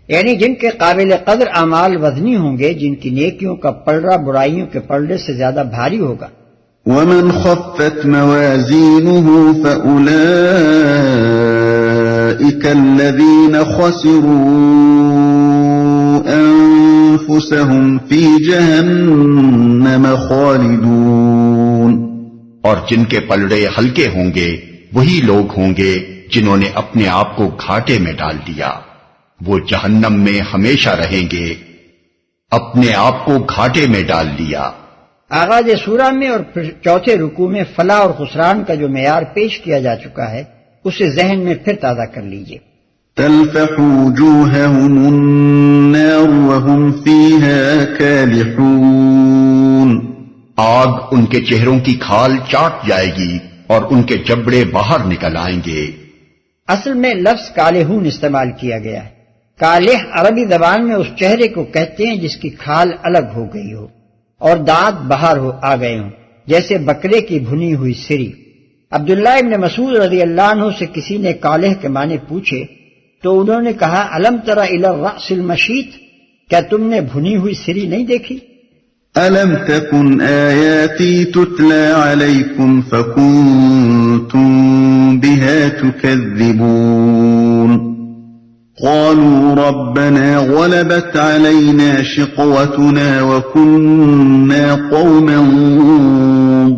یعنی جن کے قابل قدر اعمال وزنی ہوں گے، جن کی نیکیوں کا پلڑا برائیوں کے پلڑے سے زیادہ بھاری ہوگا۔ ومن خفت موازینه فأولئک الذین خسروا انفسهم فی جہنم خالدون، اور جن کے پلڑے ہلکے ہوں گے وہی لوگ ہوں گے جنہوں نے اپنے آپ کو گھاٹے میں ڈال دیا، وہ جہنم میں ہمیشہ رہیں گے۔ اپنے آپ کو گھاٹے میں ڈال لیا۔ آغاز سورہ میں اور پھر چوتھے رکوع میں فلاح اور خسران کا جو معیار پیش کیا جا چکا ہے اسے ذہن میں پھر تازہ کر لیجئے۔ تلفح وجوہهم النار وهم فیہا کالحون، آگ ان کے چہروں کی کھال چاٹ جائے گی اور ان کے جبڑے باہر نکل آئیں گے۔ اصل میں لفظ کالحون استعمال کیا گیا ہے۔ کالح عربی زبان میں اس چہرے کو کہتے ہیں جس کی کھال الگ ہو گئی ہو اور دانت باہر آ گئے ہوں، جیسے بکرے کی بھنی ہوئی سری۔ عبداللہ ابن مسعود رضی اللہ عنہ سے کسی نے کالح کے معنی پوچھے تو انہوں نے کہا الم تر الی الرأس المشیط، کیا تم نے بھنی ہوئی سری نہیں دیکھی؟ أَلَمْ تَكُنْ آيَاتِي تُتْلَى عَلَيْكُمْ فَكُنْتُمْ بِهَا تُكَذِّبُونَ قَالُوا رَبَّنَا غَلَبَتْ عَلَيْنَا شِقْوَتُنَا وَكُنَّا قَوْمًا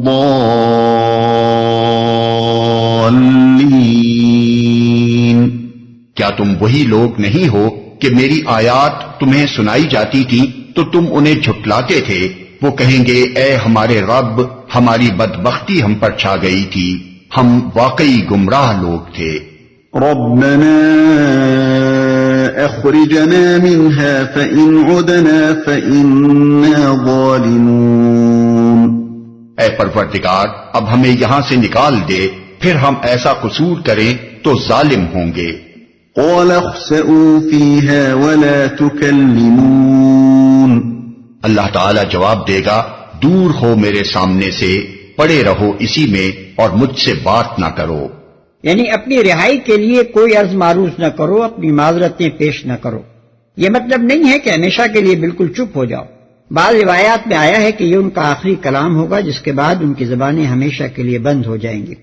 ضَالِّينَ، کیا تم وہی لوگ نہیں ہو کہ میری آیات تمہیں سنائی جاتی تھی تو تم انہیں جھٹلاتے تھے؟ وہ کہیں گے اے ہمارے رب، ہماری بدبختی ہم پر چھا گئی تھی، ہم واقعی گمراہ لوگ تھے۔ ربنا اخرجنا منها فإن عدنا فإنا ظالمون، اے پروردگار اب ہمیں یہاں سے نکال دے، پھر ہم ایسا قصور کریں تو ظالم ہوں گے۔ قال اخسئوا فيها ولا تكلمون، اللہ تعالی جواب دے گا دور ہو میرے سامنے سے، پڑے رہو اسی میں اور مجھ سے بات نہ کرو۔ یعنی اپنی رہائی کے لیے کوئی عرض معروض نہ کرو، اپنی معذرتیں پیش نہ کرو۔ یہ مطلب نہیں ہے کہ ہمیشہ کے لیے بالکل چپ ہو جاؤ۔ بعض روایات میں آیا ہے کہ یہ ان کا آخری کلام ہوگا جس کے بعد ان کی زبانیں ہمیشہ کے لیے بند ہو جائیں گی،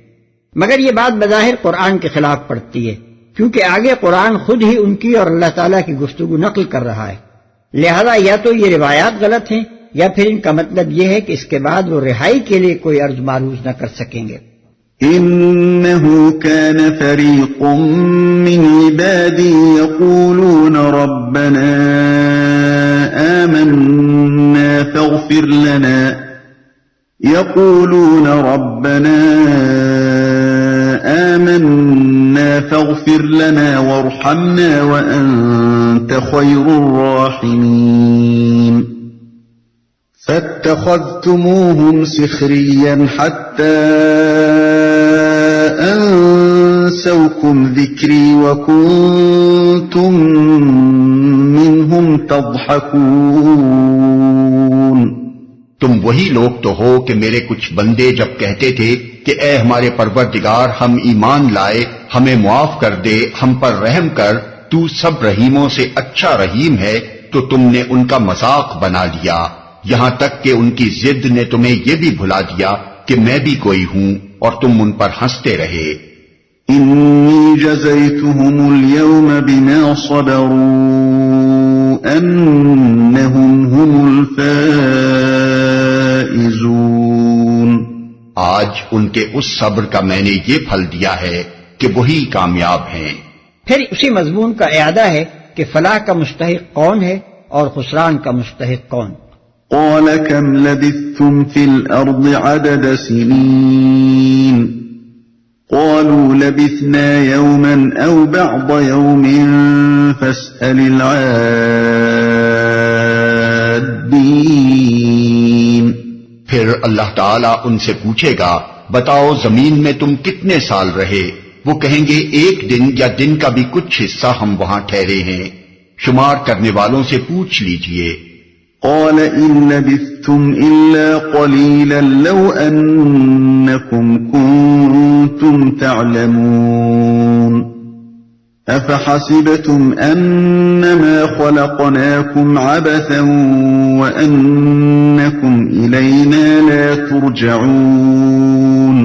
مگر یہ بات بظاہر قرآن کے خلاف پڑتی ہے، کیونکہ آگے قرآن خود ہی ان کی اور اللہ تعالیٰ کی گفتگو نقل کر رہا ہے، لہذا یا تو یہ روایات غلط ہیں یا پھر ان کا مطلب یہ ہے کہ اس کے بعد وہ رہائی کے لیے کوئی عرض معروض نہ کر سکیں گے۔ إنه كان فريق من عبادي يقولون ربنا آمنا فاغفر لنا وارحمنا وأنت خير الراحمين، فاتخذتموهم سخريا حتى أنسوكم ذكري وكنتم منهم تضحكون۔ تم وہی لوگ تو ہو کہ میرے کچھ بندے جب کہتے تھے کہ اے ہمارے پروردگار ہم ایمان لائے، ہمیں معاف کر دے، ہم پر رحم کر، تو سب رحیموں سے اچھا رحیم ہے، تو تم نے ان کا مذاق بنا لیا، یہاں تک کہ ان کی ضد نے تمہیں یہ بھی بھلا دیا کہ میں بھی کوئی ہوں، اور تم ان پر ہنستے رہے۔ إني جزيتهم اليوم بما صبروا أنهم هم الفائزون. آج ان کے اس صبر کا میں نے یہ پھل دیا ہے کہ وہی کامیاب ہیں. پھر اسی مضمون کا اعادہ ہے کہ فلاح کا مستحق کون ہے اور خسران کا مستحق کون. قال كم لبثتم في الأرض عدد سنين قالوا لبثنا يوما أو بعض يوم فاسأل العادين. پھر اللہ تعالیٰ ان سے پوچھے گا بتاؤ زمین میں تم کتنے سال رہے؟ وہ کہیں گے ایک دن یا دن کا بھی کچھ حصہ ہم وہاں ٹھہرے ہیں. شمار کرنے والوں سے پوچھ لیجئے. قال إن لبثتم إلا قليلا لو أنكم كنتم تعلمون أفحسبتم أنما خلقناكم عبثا وأنكم إلينا لا ترجعون.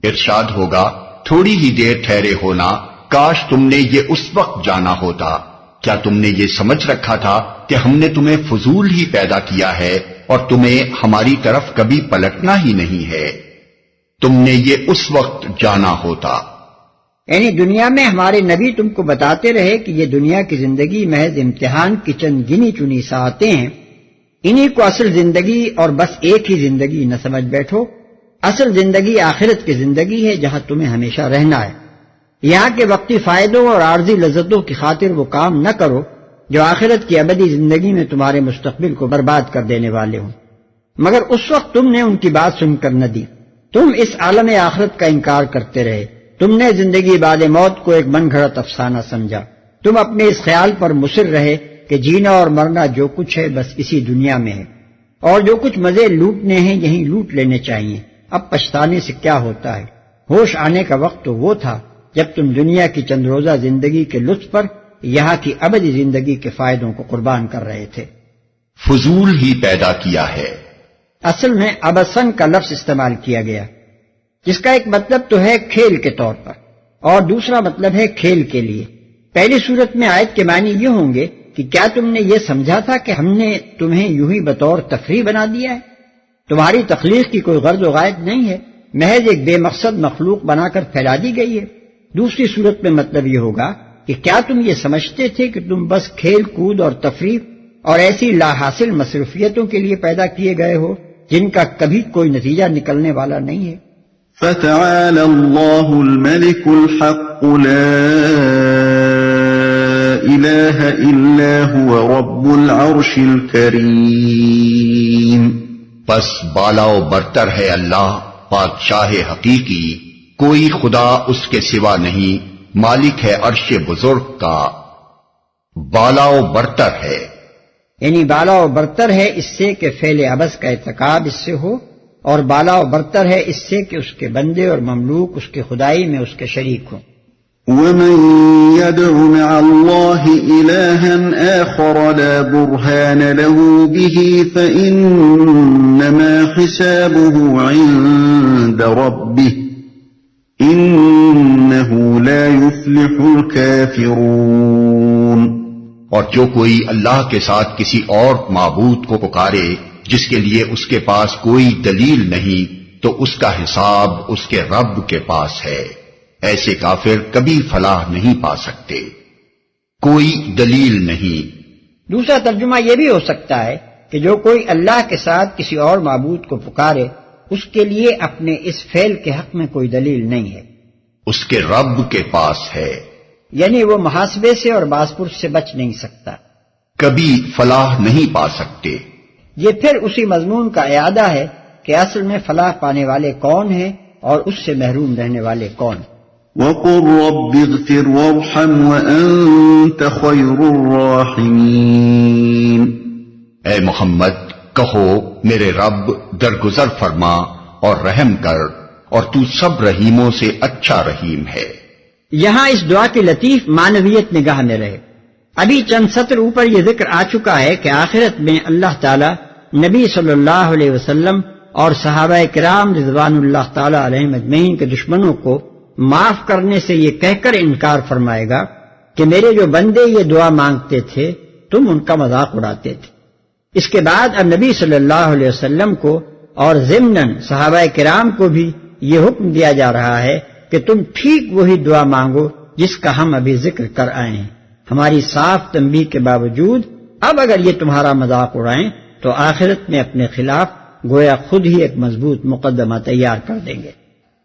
ارشاد ہوگا تھوڑی ہی دیر ٹھہرے ہونا، کاش تم نے یہ اس وقت جانا ہوتا. کیا تم نے یہ سمجھ رکھا تھا کہ ہم نے تمہیں فضول ہی پیدا کیا ہے اور تمہیں ہماری طرف کبھی پلٹنا ہی نہیں ہے؟ تم نے یہ اس وقت جانا ہوتا. یعنی دنیا میں ہمارے نبی تم کو بتاتے رہے کہ یہ دنیا کی زندگی محض امتحان کی چند گنی چنی ساعتیں ہیں، انہی کو اصل زندگی اور بس ایک ہی زندگی نہ سمجھ بیٹھو. اصل زندگی آخرت کی زندگی ہے جہاں تمہیں ہمیشہ رہنا ہے. یہاں کے وقتی فائدوں اور عارضی لذتوں کی خاطر وہ کام نہ کرو جو آخرت کی ابدی زندگی میں تمہارے مستقبل کو برباد کر دینے والے ہوں. مگر اس وقت تم نے ان کی بات سن کر نہ دی. تم اس عالم آخرت کا انکار کرتے رہے. تم نے زندگی بعد موت کو ایک من گھڑت افسانہ سمجھا. تم اپنے اس خیال پر مصر رہے کہ جینا اور مرنا جو کچھ ہے بس اسی دنیا میں ہے، اور جو کچھ مزے لوٹنے ہیں یہیں لوٹ لینے چاہیے. اب پچھتانے سے کیا ہوتا ہے؟ ہوش آنے کا وقت تو وہ تھا جب تم دنیا کی چند روزہ زندگی کے لطف پر یہاں کی ابدی زندگی کے فائدوں کو قربان کر رہے تھے. فضول ہی پیدا کیا ہے. اصل میں ابسن کا لفظ استعمال کیا گیا جس کا ایک مطلب تو ہے کھیل کے طور پر اور دوسرا مطلب ہے کھیل کے لیے. پہلی صورت میں آیت کے معنی یہ ہوں گے کہ کیا تم نے یہ سمجھا تھا کہ ہم نے تمہیں یوں ہی بطور تفریح بنا دیا ہے؟ تمہاری تخلیق کی کوئی غرض و غائب نہیں ہے، محض ایک بے مقصد مخلوق بنا کر پھیلا دی گئی ہے. دوسری صورت میں مطلب یہ ہوگا کہ کیا تم یہ سمجھتے تھے کہ تم بس کھیل کود اور تفریح اور ایسی لا حاصل مصروفیتوں کے لیے پیدا کیے گئے ہو جن کا کبھی کوئی نتیجہ نکلنے والا نہیں ہے. فتعالى الله الملك الحق لا إله إلا هو رب العرش الكريم. پس بالا و برتر ہے اللہ بادشاہ حقیقی، کوئی خدا اس کے سوا نہیں، مالک ہے عرش بزرگ کا. بالا و برتر ہے یعنی بالا و برتر ہے اس سے کہ فعل عبث کا ارتکاب اس سے ہو، اور بالا و برتر ہے اس سے کہ اس کے بندے اور مملوک اس کے خدائی میں اس کے شریک ہوں. ومن يدع مع الله إلها آخر لا برهان له به فإنما حسابه عند ربه إنه لا يفلح الكافرون. اور جو کوئی اللہ کے ساتھ کسی اور معبود کو پکارے جس کے لیے اس کے پاس کوئی دلیل نہیں تو اس کا حساب اس کے رب کے پاس ہے. ایسے کافر کبھی فلاح نہیں پا سکتے. کوئی دلیل نہیں. دوسرا ترجمہ یہ بھی ہو سکتا ہے کہ جو کوئی اللہ کے ساتھ کسی اور معبود کو پکارے اس کے لیے اپنے اس فعل کے حق میں کوئی دلیل نہیں ہے، اس کے رب کے پاس ہے. یعنی وہ محاسبے سے اور بازپرس سے بچ نہیں سکتا، کبھی فلاح نہیں پا سکتے. یہ پھر اسی مضمون کا اعادہ ہے کہ اصل میں فلاح پانے والے کون ہیں اور اس سے محروم رہنے والے کون. وَقُلْ رَبِّ اغْفِرْ وَارْحَمْ وَأَنْتَ خَيْرُ الرَّاحِمِينَ. اے محمد کہو میرے رب درگزر فرما اور رحم کر، اور تو سب رحیموں سے اچھا رحیم ہے. یہاں اس دعا کی لطیف معنویت نگاہ میں رہے. ابھی چند سطر اوپر یہ ذکر آ چکا ہے کہ آخرت میں اللہ تعالی نبی صلی اللہ علیہ وسلم اور صحابہ کرام رضوان اللہ تعالی علیہم اجمعین کے دشمنوں کو معاف کرنے سے یہ کہہ کر انکار فرمائے گا کہ میرے جو بندے یہ دعا مانگتے تھے تم ان کا مذاق اڑاتے تھے۔ اس کے بعد اب نبی صلی اللہ علیہ وسلم کو اور ضمناً صحابہ کرام کو بھی یہ حکم دیا جا رہا ہے کہ تم ٹھیک وہی دعا مانگو جس کا ہم ابھی ذکر کر آئے ہیں۔ ہماری صاف تنبیہ کے باوجود اب اگر یہ تمہارا مذاق اڑائیں تو آخرت میں اپنے خلاف گویا خود ہی ایک مضبوط مقدمہ تیار کر دیں گے۔